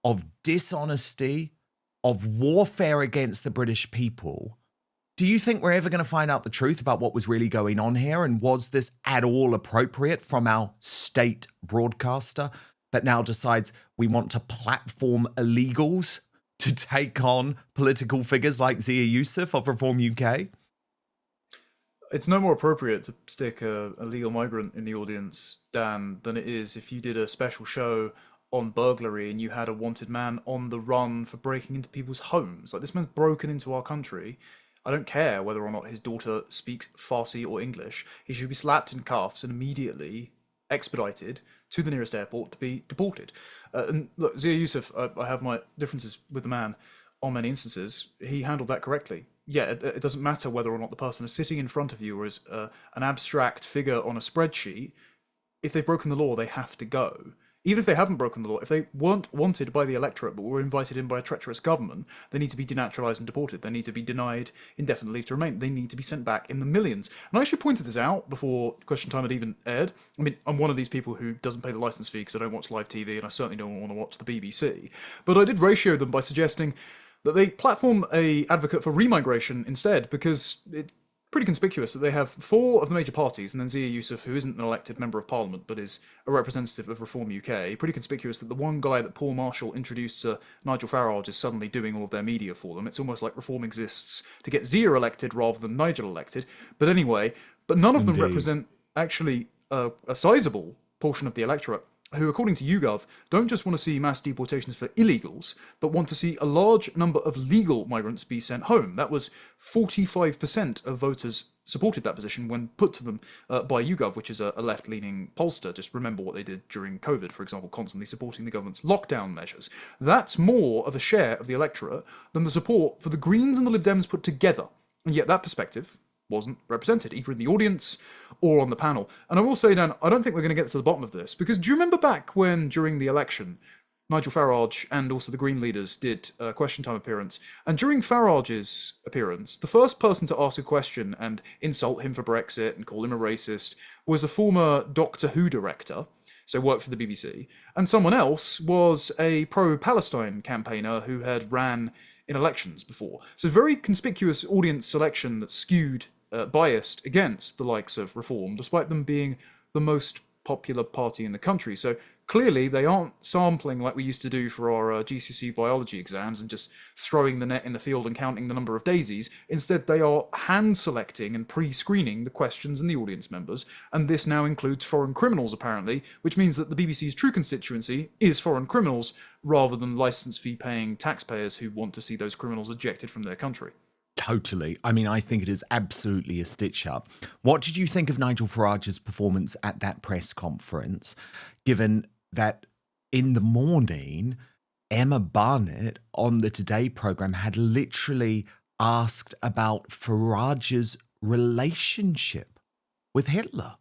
of dishonesty, of warfare against the British people. Do you think we're ever going to find out the truth about what was really going on here? And was this at all appropriate from our state broadcaster that now decides we want to platform illegals to take on political figures like Zia Yusuf of Reform UK? It's no more appropriate to stick a legal migrant in the audience, Dan, than it is if you did a special show on burglary and you had a wanted man on the run for breaking into people's homes. Like, this man's broken into our country. I don't care whether or not his daughter speaks Farsi or English. He should be slapped in cuffs and immediately expedited to the nearest airport to be deported. And look, Zia Yusuf, I have my differences with the man on many instances. He handled that correctly. Yeah, it doesn't matter whether or not the person is sitting in front of you or is an abstract figure on a spreadsheet. If they've broken the law, they have to go. Even if they haven't broken the law, if they weren't wanted by the electorate but were invited in by a treacherous government, they need to be denaturalised and deported. They need to be denied indefinite leave to remain. They need to be sent back in the millions. And I actually pointed this out before Question Time had even aired. I mean, I'm one of these people who doesn't pay the licence fee because I don't watch live TV and I certainly don't want to watch the BBC. But I did ratio them by suggesting that they platform a advocate for remigration instead, because pretty conspicuous that they have 4 of the major parties, and then Zia Yusuf, who isn't an elected member of parliament but is a representative of Reform UK. Pretty conspicuous that the one guy that Paul Marshall introduced to Nigel Farage is suddenly doing all of their media for them. It's almost like Reform exists to get Zia elected rather than Nigel elected. But anyway, none of them represent actually a sizable portion of the electorate, who, according to YouGov, don't just want to see mass deportations for illegals, but want to see a large number of legal migrants be sent home. That was 45% of voters supported that position when put to them by YouGov, which is a left-leaning pollster. Just remember what they did during COVID, for example, constantly supporting the government's lockdown measures. That's more of a share of the electorate than the support for the Greens and the Lib Dems put together. And yet that perspective wasn't represented, either in the audience or on the panel. And I will say, Dan, I don't think we're going to get to the bottom of this, because do you remember back when, during the election, Nigel Farage and also the Green leaders did a question time appearance, and during Farage's appearance, the first person to ask a question and insult him for Brexit and call him a racist was a former Doctor Who director, so worked for the BBC, and someone else was a pro-Palestine campaigner who had ran in elections before. So very conspicuous audience selection that skewed biased against the likes of Reform, despite them being the most popular party in the country. So clearly they aren't sampling like we used to do for our GCSE biology exams and just throwing the net in the field and counting the number of daisies. Instead, they are hand-selecting and pre-screening the questions and the audience members, and this now includes foreign criminals, apparently, which means that the BBC's true constituency is foreign criminals rather than licence fee-paying taxpayers who want to see those criminals ejected from their country. Totally. I mean, I think it is absolutely a stitch-up. What did you think of Nigel Farage's performance at that press conference, given that in the morning, Emma Barnett on the Today programme had literally asked about Farage's relationship with Hitler?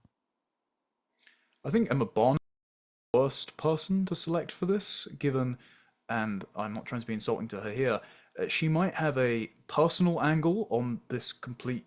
I think Emma Barnett is the worst person to select for this, given, and I'm not trying to be insulting to her here, she might have a personal angle on this complete,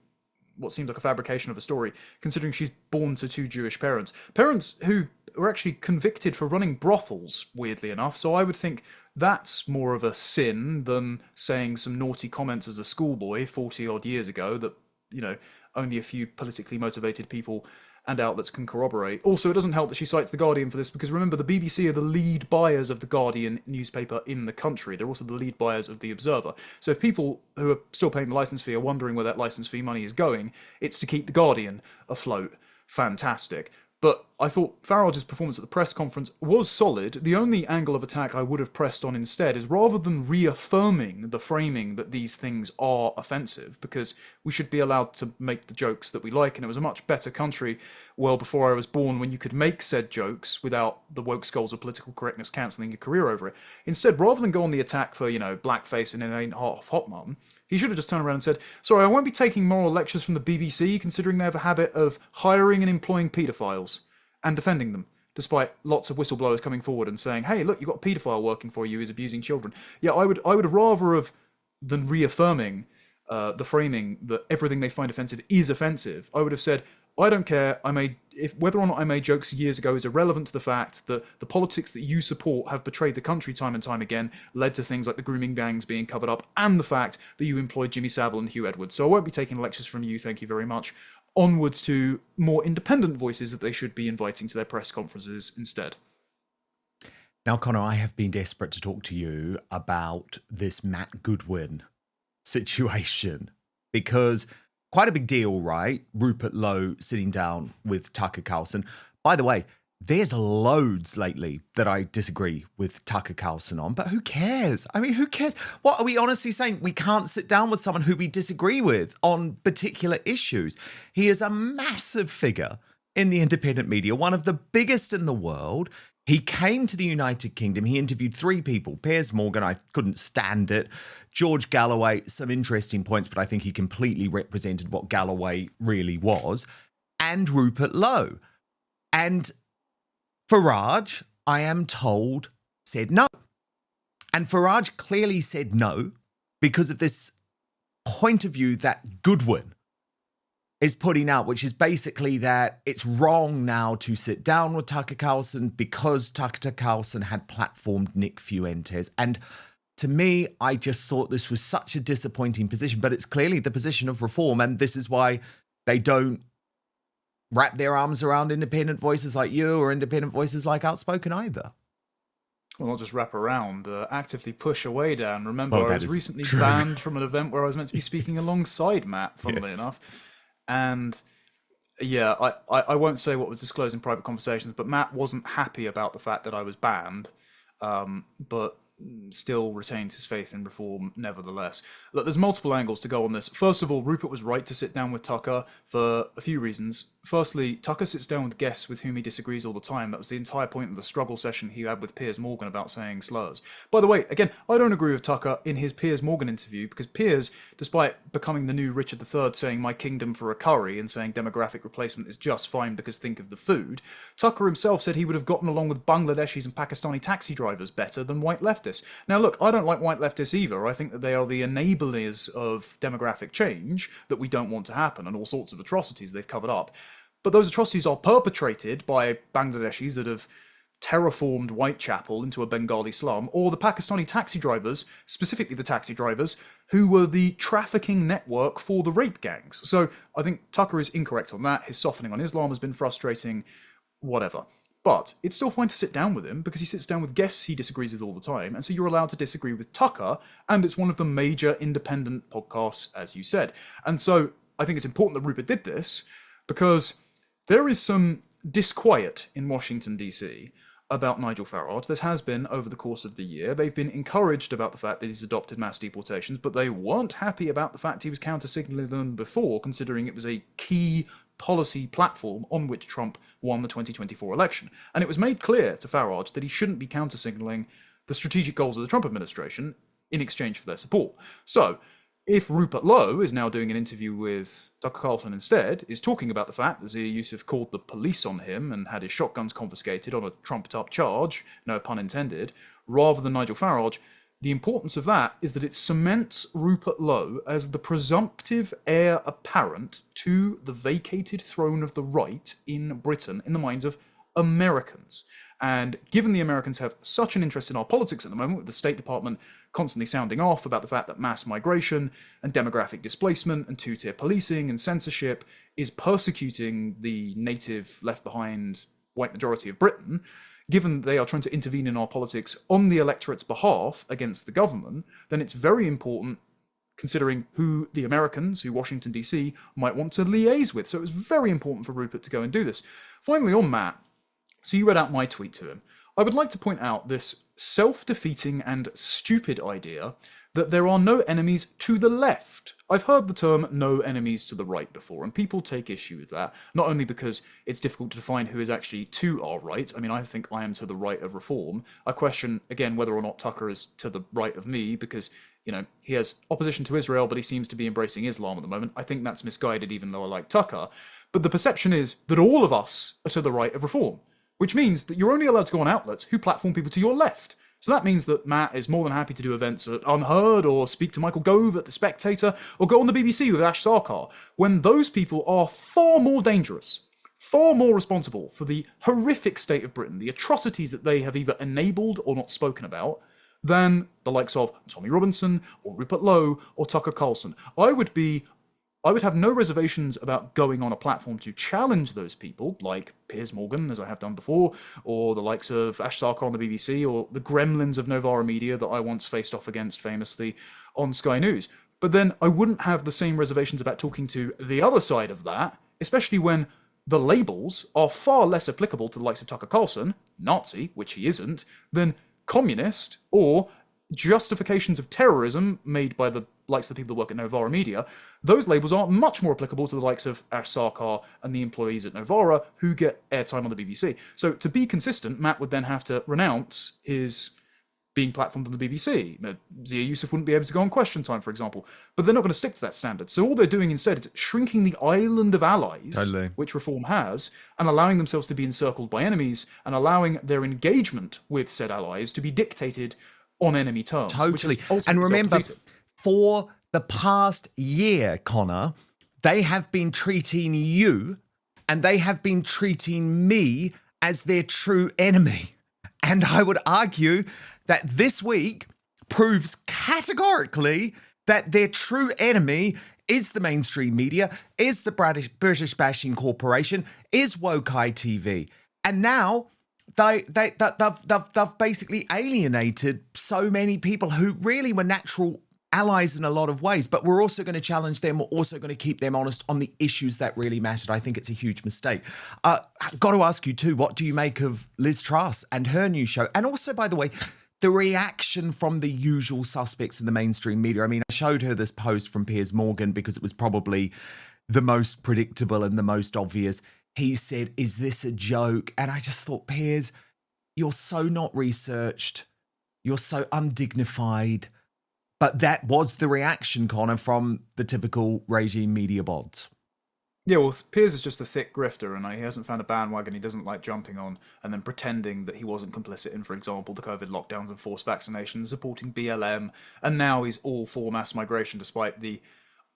what seems like a fabrication of a story, considering she's born to 2 Jewish parents. Parents who were actually convicted for running brothels, weirdly enough, so I would think that's more of a sin than saying some naughty comments as a schoolboy 40-odd years ago that, you know, only a few politically motivated people and outlets can corroborate. Also, it doesn't help that she cites The Guardian for this, because remember, the BBC are the lead buyers of The Guardian newspaper in the country. They're also the lead buyers of The Observer. So if people who are still paying the licence fee are wondering where that licence fee money is going, it's to keep The Guardian afloat. Fantastic. But I thought Farage's performance at the press conference was solid. The only angle of attack I would have pressed on instead is, rather than reaffirming the framing that these things are offensive, because we should be allowed to make the jokes that we like, and it was a much better country well before I was born when you could make said jokes without the woke skulls of political correctness cancelling your career over it. Instead, rather than go on the attack for, you know, blackface and it ain't half hot mum, he should have just turned around and said, sorry, I won't be taking moral lectures from the BBC, considering they have a habit of hiring and employing paedophiles and defending them, despite lots of whistleblowers coming forward and saying, hey, look, you've got a paedophile working for you who's abusing children. Yeah, I would have rather have, than reaffirming the framing that everything they find offensive is offensive, I would have said, I don't care, whether or not I made jokes years ago is irrelevant to the fact that the politics that you support have betrayed the country time and time again, led to things like the grooming gangs being covered up, and the fact that you employed Jimmy Savile and Hugh Edwards. So I won't be taking lectures from you, thank you very much. Onwards to more independent voices that they should be inviting to their press conferences instead. Now, Connor, I have been desperate to talk to you about this Matt Goodwin situation, because quite a big deal, right? Rupert Lowe sitting down with Tucker Carlson. By the way, there's loads lately that I disagree with Tucker Carlson on, but who cares? I mean, who cares? What are we honestly saying? We can't sit down with someone who we disagree with on particular issues. He is a massive figure in the independent media, one of the biggest in the world. He came to the United Kingdom. He interviewed 3 people. Piers Morgan, I couldn't stand it. George Galloway, some interesting points, but I think he completely represented what Galloway really was. And Rupert Lowe. And Farage, I am told, said no. And Farage clearly said no because of this point of view that Goodwin is putting out, which is basically that it's wrong now to sit down with Tucker Carlson because Tucker Carlson had platformed Nick Fuentes. And to me, I just thought this was such a disappointing position, but it's clearly the position of reform. And this is why they don't wrap their arms around independent voices like you or independent voices like Outspoken either. Well, not just wrap around, actively push away, Dan. Remember, Well, I that was is recently true. banned from an event where I was meant to be speaking alongside Matt, funnily Yes. enough. And yeah, I won't say what was disclosed in private conversations, but Matt wasn't happy about the fact that I was banned, but still retains his faith in reform nevertheless. Look, there's multiple angles to go on this. First of all, Rupert was right to sit down with Tucker for a few reasons. Firstly, Tucker sits down with guests with whom he disagrees all the time. That was the entire point of the struggle session he had with Piers Morgan about saying slurs. By the way, again, I don't agree with Tucker in his Piers Morgan interview, because Piers, despite becoming the new Richard III, saying my kingdom for a curry and saying demographic replacement is just fine because think of the food, Tucker himself said he would have gotten along with Bangladeshis and Pakistani taxi drivers better than white leftists. Now look, I don't like white leftists either. I think that they are the enablers of demographic change that we don't want to happen, and all sorts of atrocities they've covered up. But those atrocities are perpetrated by Bangladeshis that have terraformed Whitechapel into a Bengali slum, or the Pakistani taxi drivers, specifically the taxi drivers, who were the trafficking network for the rape gangs. So I think Tucker is incorrect on that. His softening on Islam has been frustrating, whatever. But it's still fine to sit down with him, because he sits down with guests he disagrees with all the time, and so you're allowed to disagree with Tucker, and it's one of the major independent podcasts, as you said. And so I think it's important that Rupert did this, because there is some disquiet in Washington, D.C. about Nigel Farage. There has been over the course of the year. They've been encouraged about the fact that he's adopted mass deportations, but they weren't happy about the fact he was counter-signaling them before, considering it was a key policy platform on which Trump won the 2024 election. And it was made clear to Farage that he shouldn't be counter-signaling the strategic goals of the Trump administration in exchange for their support. So, if Rupert Lowe is now doing an interview with Tucker Carlson instead, is talking about the fact that Zia Yusuf called the police on him and had his shotguns confiscated on a trumped-up charge, no pun intended, rather than Nigel Farage, the importance of that is that it cements Rupert Lowe as the presumptive heir apparent to the vacated throne of the right in Britain in the minds of Americans. And given the Americans have such an interest in our politics at the moment, with the State Department constantly sounding off about the fact that mass migration and demographic displacement and two-tier policing and censorship is persecuting the native left-behind white majority of Britain, given they are trying to intervene in our politics on the electorate's behalf against the government, then it's very important, considering who the Americans, who Washington, D.C., might want to liaise with. So it was very important for Rupert to go and do this. Finally, on Matt, so you read out my tweet to him. I would like to point out this self-defeating and stupid idea that there are no enemies to the left. I've heard the term no enemies to the right before, and people take issue with that, not only because it's difficult to define who is actually to our right. I mean, I think I am to the right of reform. I question, again, whether or not Tucker is to the right of me, because, you know, he has opposition to Israel, but he seems to be embracing Islam at the moment. I think that's misguided, even though I like Tucker. But the perception is that all of us are to the right of reform, which means that you're only allowed to go on outlets who platform people to your left. So that means that Matt is more than happy to do events at Unheard, or speak to Michael Gove at The Spectator, or go on the BBC with Ash Sarkar, when those people are far more dangerous, far more responsible for the horrific state of Britain, the atrocities that they have either enabled or not spoken about, than the likes of Tommy Robinson, or Rupert Lowe, or Tucker Carlson. I would have no reservations about going on a platform to challenge those people, like Piers Morgan, as I have done before, or the likes of Ash Sarkar on the BBC, or the gremlins of Novara Media that I once faced off against famously on Sky News. But then I wouldn't have the same reservations about talking to the other side of that, especially when the labels are far less applicable to the likes of Tucker Carlson, Nazi, which he isn't, than communist, or justifications of terrorism made by the likes of the people that work at Novara Media. Those labels are much more applicable to the likes of Ash Sarkar and the employees at Novara who get airtime on the BBC. So to be consistent, Matt would then have to renounce his being platformed on the BBC. Zia Yusuf wouldn't be able to go on Question Time, for example. But they're not going to stick to that standard. So all they're doing instead is shrinking the island of allies, which Reform has, and allowing themselves to be encircled by enemies, and allowing their engagement with said allies to be dictated on enemy terms. Totally. And remember, for the past year, Connor, they have been treating you and they have been treating me as their true enemy. And I would argue that this week, proves categorically that their true enemy is the mainstream media, is the British bashing corporation, is woke ITV. And now they've basically alienated so many people who really were natural allies in a lot of ways, but we're also going to challenge them. We're also going to keep them honest on the issues that really mattered. I think it's a huge mistake. Got to ask you too, what do you make of Liz Truss and her new show? And also, by the way, the reaction from the usual suspects in the mainstream media. I mean, I showed her this post from Piers Morgan because it was probably the most predictable and the most obvious. He said, "Is this a joke?" And I just thought, Piers, you're so not researched. You're so undignified. But that was the reaction, Connor, from the typical regime media bods. Yeah, well, Piers is just a thick grifter, and he hasn't found a bandwagon he doesn't like jumping on, and then pretending that he wasn't complicit in, for example, the COVID lockdowns and forced vaccinations, supporting BLM, and now he's all for mass migration, despite the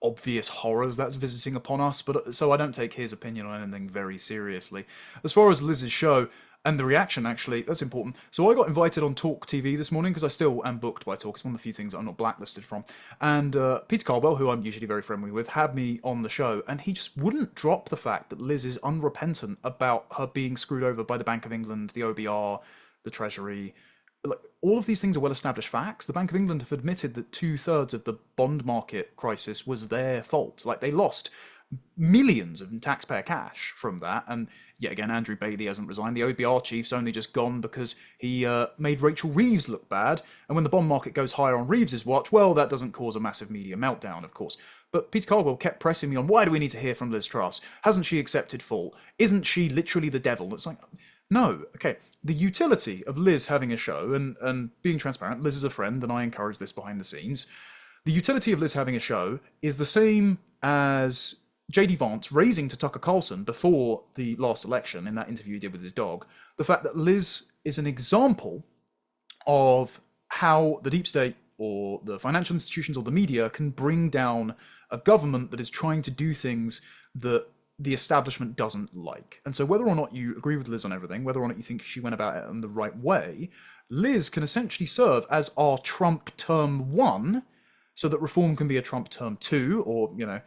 obvious horrors that's visiting upon us. But so I don't take his opinion on anything very seriously. As far as Liz's show, and the reaction, actually, that's important. So I got invited on Talk TV this morning, because I still am booked by Talk. It's one of the few things that I'm not blacklisted from. And Peter Caldwell, who I'm usually very friendly with, had me on the show, and he just wouldn't drop the fact that Liz is unrepentant about her being screwed over by the Bank of England, the OBR, the Treasury. Like, all of these things are well-established facts. The Bank of England have admitted that 2/3 of the bond market crisis was their fault. Like, they lost millions of taxpayer cash from that, and yet again, Andrew Bailey hasn't resigned. The OBR chief's only just gone because he made Rachel Reeves look bad, and when the bond market goes higher on Reeves's watch, well, that doesn't cause a massive media meltdown, of course. But Peter Caldwell kept pressing me on, why do we need to hear from Liz Truss? Hasn't she accepted fault? Isn't she literally the devil? It's like, no, okay. The utility of Liz having a show, and being transparent, Liz is a friend, and I encourage this behind the scenes. The utility of Liz having a show is the same as JD Vance raising to Tucker Carlson before the last election, in that interview he did with his dog, the fact that Liz is an example of how the deep state or the financial institutions or the media can bring down a government that is trying to do things that the establishment doesn't like. And so whether or not you agree with Liz on everything, whether or not you think she went about it in the right way, Liz can essentially serve as our Trump term 1, so that reform can be a Trump term 2, or, you know,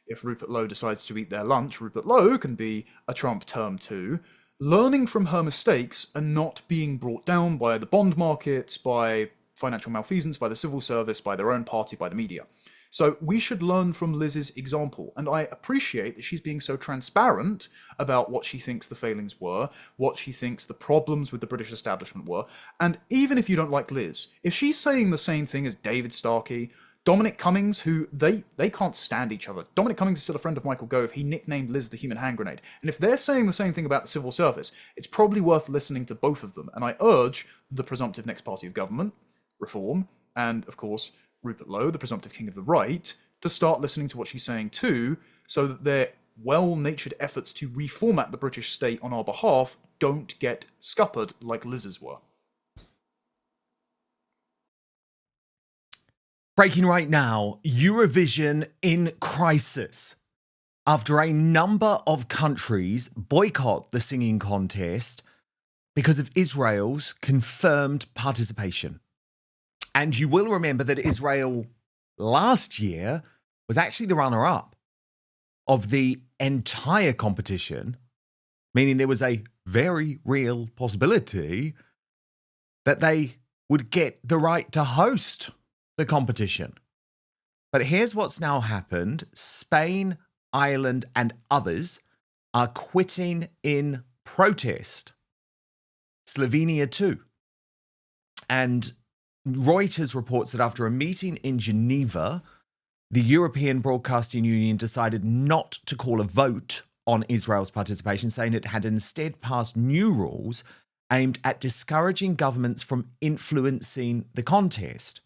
if Rupert Lowe decides to eat their lunch, Rupert Lowe can be a Trump term 2, learning from her mistakes and not being brought down by the bond markets, by financial malfeasance, by the civil service, by their own party, by the media. So we should learn from Liz's example, and I appreciate that she's being so transparent about what she thinks the failings were, what she thinks the problems with the British establishment were, and even if you don't like Liz, if she's saying the same thing as David Starkey, Dominic Cummings, who they can't stand each other. Dominic Cummings is still a friend of Michael Gove. He nicknamed Liz the human hand grenade. And if they're saying the same thing about the civil service, it's probably worth listening to both of them. And I urge the presumptive next party of government, Reform, and of course, Rupert Lowe, the presumptive king of the right, to start listening to what she's saying too, so that their well-natured efforts to reformat the British state on our behalf don't get scuppered like Liz's were. Breaking right now, Eurovision in crisis. After a number of countries boycott the singing contest because of Israel's confirmed participation. And you will remember that Israel last year was actually the runner-up of the entire competition, meaning there was a very real possibility that they would get the right to host the competition. But here's what's now happened. Spain, Ireland, and others are quitting in protest. Slovenia too. And Reuters reports that after a meeting in Geneva, the European Broadcasting Union decided not to call a vote on Israel's participation, saying it had instead passed new rules aimed at discouraging governments from influencing the contest.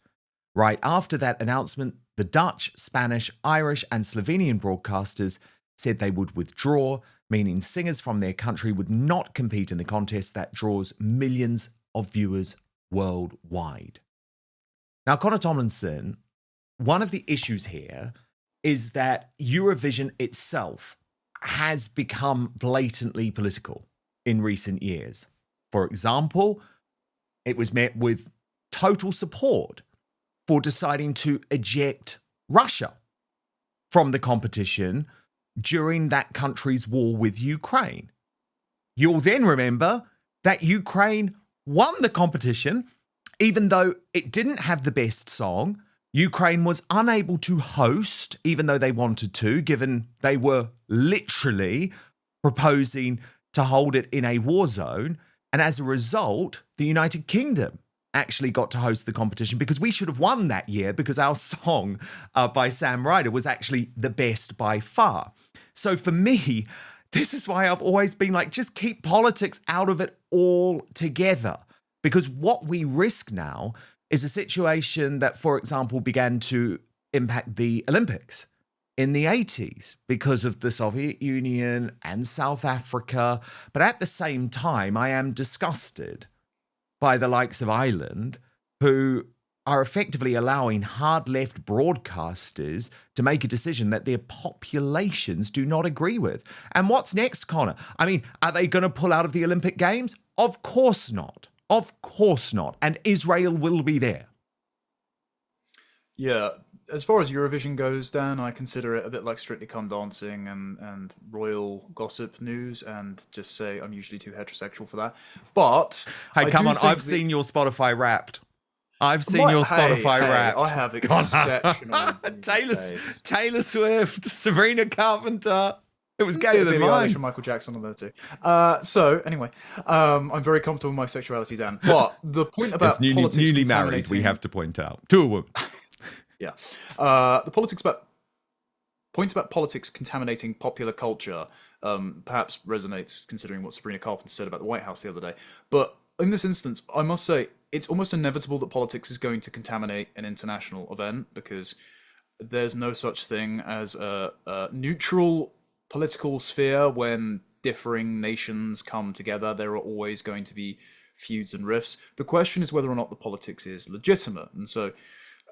Right after that announcement, the Dutch, Spanish, Irish, and Slovenian broadcasters said they would withdraw, meaning singers from their country would not compete in the contest that draws millions of viewers worldwide. Now, Connor Tomlinson, one of the issues here is that Eurovision itself has become blatantly political in recent years. For example, it was met with total support for deciding to eject Russia from the competition during that country's war with Ukraine. You'll then remember that Ukraine won the competition, even though it didn't have the best song. Ukraine was unable to host, even though they wanted to, given they were literally proposing to hold it in a war zone. And as a result, the United Kingdom actually got to host the competition because we should have won that year because our song by Sam Ryder was actually the best by far. So for me, this is why I've always been like, just keep politics out of it altogether. Because what we risk now is a situation that, for example, began to impact the Olympics in the 80s because of the Soviet Union and South Africa. But at the same time, I am disgusted by the likes of Ireland, who are effectively allowing hard left broadcasters to make a decision that their populations do not agree with. And what's next, Connor? I mean, are they going to pull out of the Olympic Games? Of course not. Of course not. And Israel will be there. Yeah, as far as Eurovision goes, Dan, I consider it a bit like Strictly Come Dancing and royal gossip news, and just say I'm usually too heterosexual for that. But hey, come on, I've seen your Spotify Wrapped. I've seen your Spotify Wrapped. I have exceptional Taylor Swift, Sabrina Carpenter. It was gayer than mine. And Michael Jackson on there too. So anyway, I'm very comfortable with my sexuality, Dan. But the point about politics newly married, we have to point out to a woman. Yeah, the point about politics contaminating popular culture perhaps resonates, considering what Sabrina Carpenter said about the White House the other day. But in this instance, I must say it's almost inevitable that politics is going to contaminate an international event, because there's no such thing as a neutral political sphere. When differing nations come together, there are always going to be feuds and rifts. The question is whether or not the politics is legitimate. And so,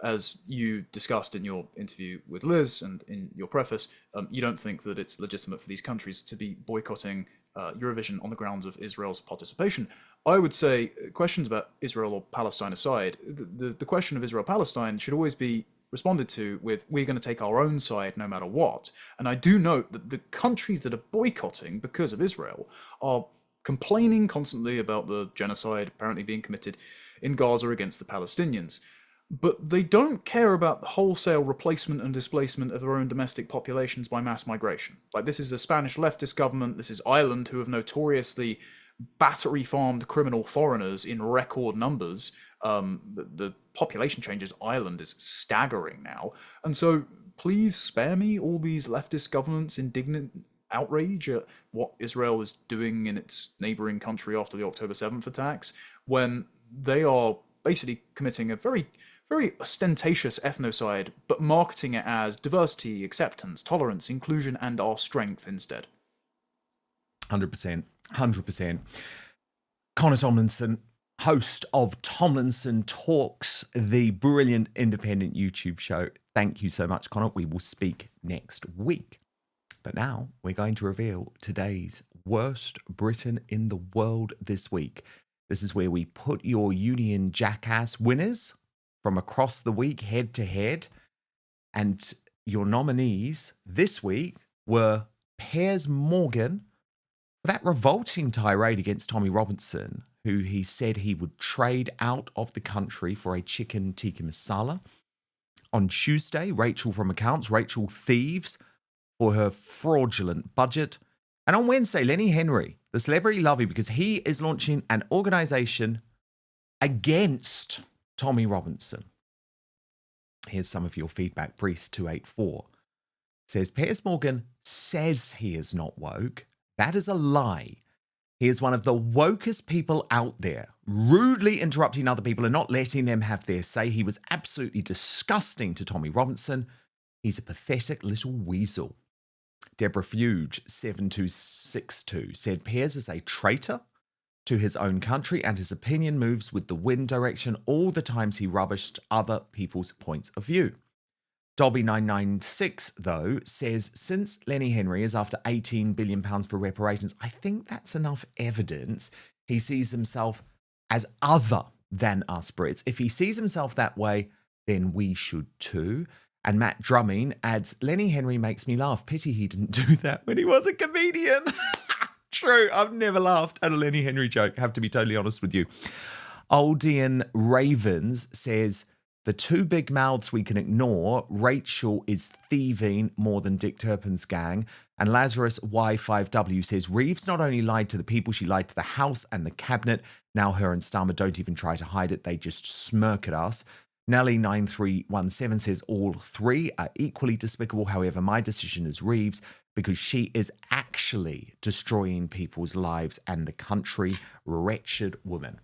as you discussed in your interview with Liz and in your preface, you don't think that it's legitimate for these countries to be boycotting Eurovision on the grounds of Israel's participation. I would say questions about Israel or Palestine aside, the question of Israel-Palestine should always be responded to with, we're going to take our own side no matter what. And I do note that the countries that are boycotting because of Israel are complaining constantly about the genocide apparently being committed in Gaza against the Palestinians. But they don't care about the wholesale replacement and displacement of their own domestic populations by mass migration. Like, this is a Spanish leftist government, this is Ireland, who have notoriously battery-farmed criminal foreigners in record numbers. The population changes Ireland is staggering now. And so please spare me all these leftist governments' indignant outrage at what Israel is doing in its neighboring country after the October 7th attacks, when they are basically committing a very ostentatious ethnocide, but marketing it as diversity, acceptance, tolerance, inclusion, and our strength instead. 100%. 100%. Connor Tomlinson, host of Tomlinson Talks, the brilliant independent YouTube show. Thank you so much, Connor. We will speak next week. But now we're going to reveal today's worst Britain in the world this week. This is where we put your Union Jackass winners from across the week head to head. And your nominees this week were Piers Morgan for that revolting tirade against Tommy Robinson, who he said he would trade out of the country for a chicken tikka masala. On Tuesday, Rachel from Accounts, Rachel Thieves, for her fraudulent budget. And on Wednesday, Lenny Henry, the celebrity lovey, because he is launching an organisation against Tommy Robinson. Here's some of your feedback. Priest284 says, Piers Morgan says he is not woke. That is a lie. He is one of the wokest people out there, rudely interrupting other people and not letting them have their say. He was absolutely disgusting to Tommy Robinson. He's a pathetic little weasel. Deborah Fuge, 7262, said Piers is a traitor to his own country and his opinion moves with the wind direction all the times he rubbished other people's points of view. Dobby996, though, says, since Lenny Henry is after £18 billion for reparations, I think that's enough evidence he sees himself as other than us Brits. If he sees himself that way, then we should too. And Matt Drumming adds, Lenny Henry makes me laugh. Pity he didn't do that when he was a comedian. True, I've never laughed at a Lenny Henry joke, have to be totally honest with you. Aldian Ravens says, the two big mouths we can ignore, Rachel is thieving more than Dick Turpin's gang. And Lazarus Y5W says, Reeves not only lied to the people, she lied to the House and the Cabinet. Now her and Starmer don't even try to hide it, they just smirk at us. Nelly9317 says, all three are equally despicable. However, my decision is Reeves because she is actually destroying people's lives and the country. Wretched woman.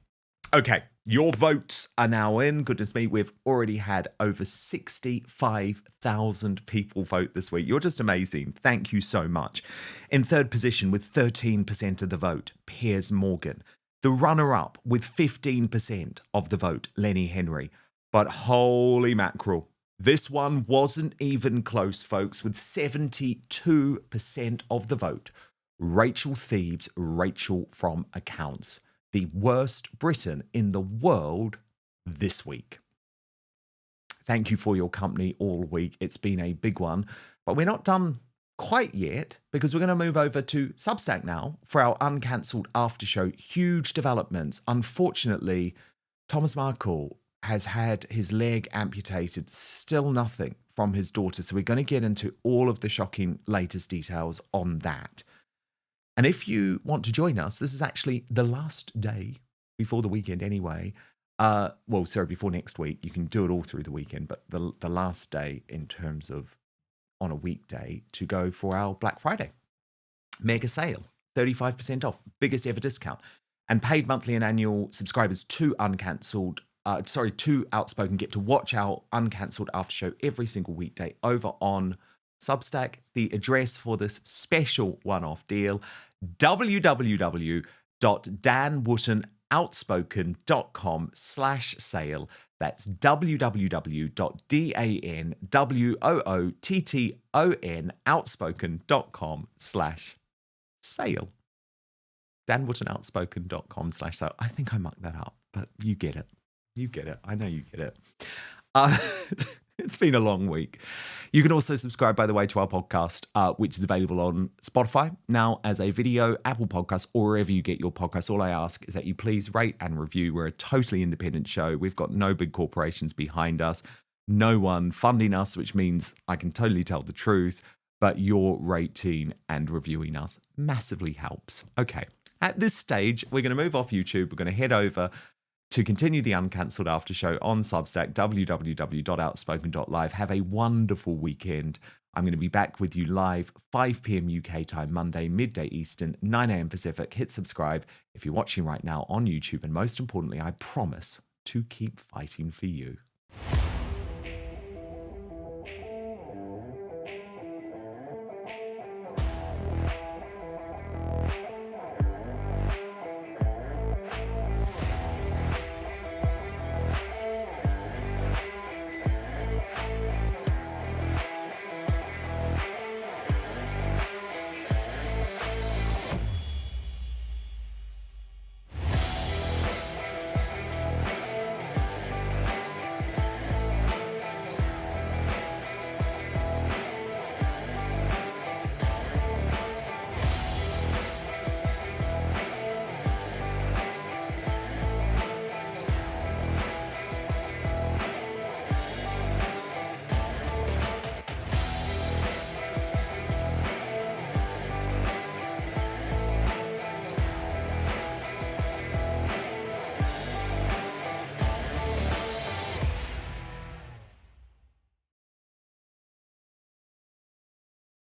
Okay, your votes are now in. Goodness me, we've already had over 65,000 people vote this week. You're just amazing. Thank you so much. In third position with 13% of the vote, Piers Morgan. The runner-up with 15% of the vote, Lenny Henry. But holy mackerel, this one wasn't even close, folks, with 72% of the vote. Rachel Thieves, Rachel from Accounts. The worst Britain in the world this week. Thank you for your company all week. It's been a big one, but we're not done quite yet because we're going to move over to Substack now for our uncancelled after show. Huge developments. Unfortunately, Thomas Markle has had his leg amputated, still nothing from his daughter. So we're going to get into all of the shocking latest details on that. And if you want to join us, this is actually the last day before the weekend anyway. Before next week. You can do it all through the weekend, but the last day in terms of on a weekday to go for our Black Friday mega sale. 35% off, biggest ever discount. And paid monthly and annual subscribers to Outspoken get to watch our uncancelled after show every single weekday over on Substack. The address for this special one-off deal, www.danwootooutspoken.com/sale. That's www.danwoottonoutspoken.com/sale. danwoottonoutspoken.com/sale. I think I mucked that up, but you get it. You get it. I know you get it. It's been a long week. You can also subscribe, by the way, to our podcast, which is available on Spotify now as a video, Apple Podcasts, or wherever you get your podcasts. All I ask is that you please rate and review. We're a totally independent show. We've got no big corporations behind us, no one funding us, which means I can totally tell the truth, but your rating and reviewing us massively helps. Okay, at this stage, we're going to move off YouTube. We're going to head over to continue the uncancelled after show on Substack, www.outspoken.live. Have a wonderful weekend. I'm going to be back with you live 5 p.m. UK time, Monday, midday Eastern, 9 a.m. Pacific. Hit subscribe if you're watching right now on YouTube. And most importantly, I promise to keep fighting for you.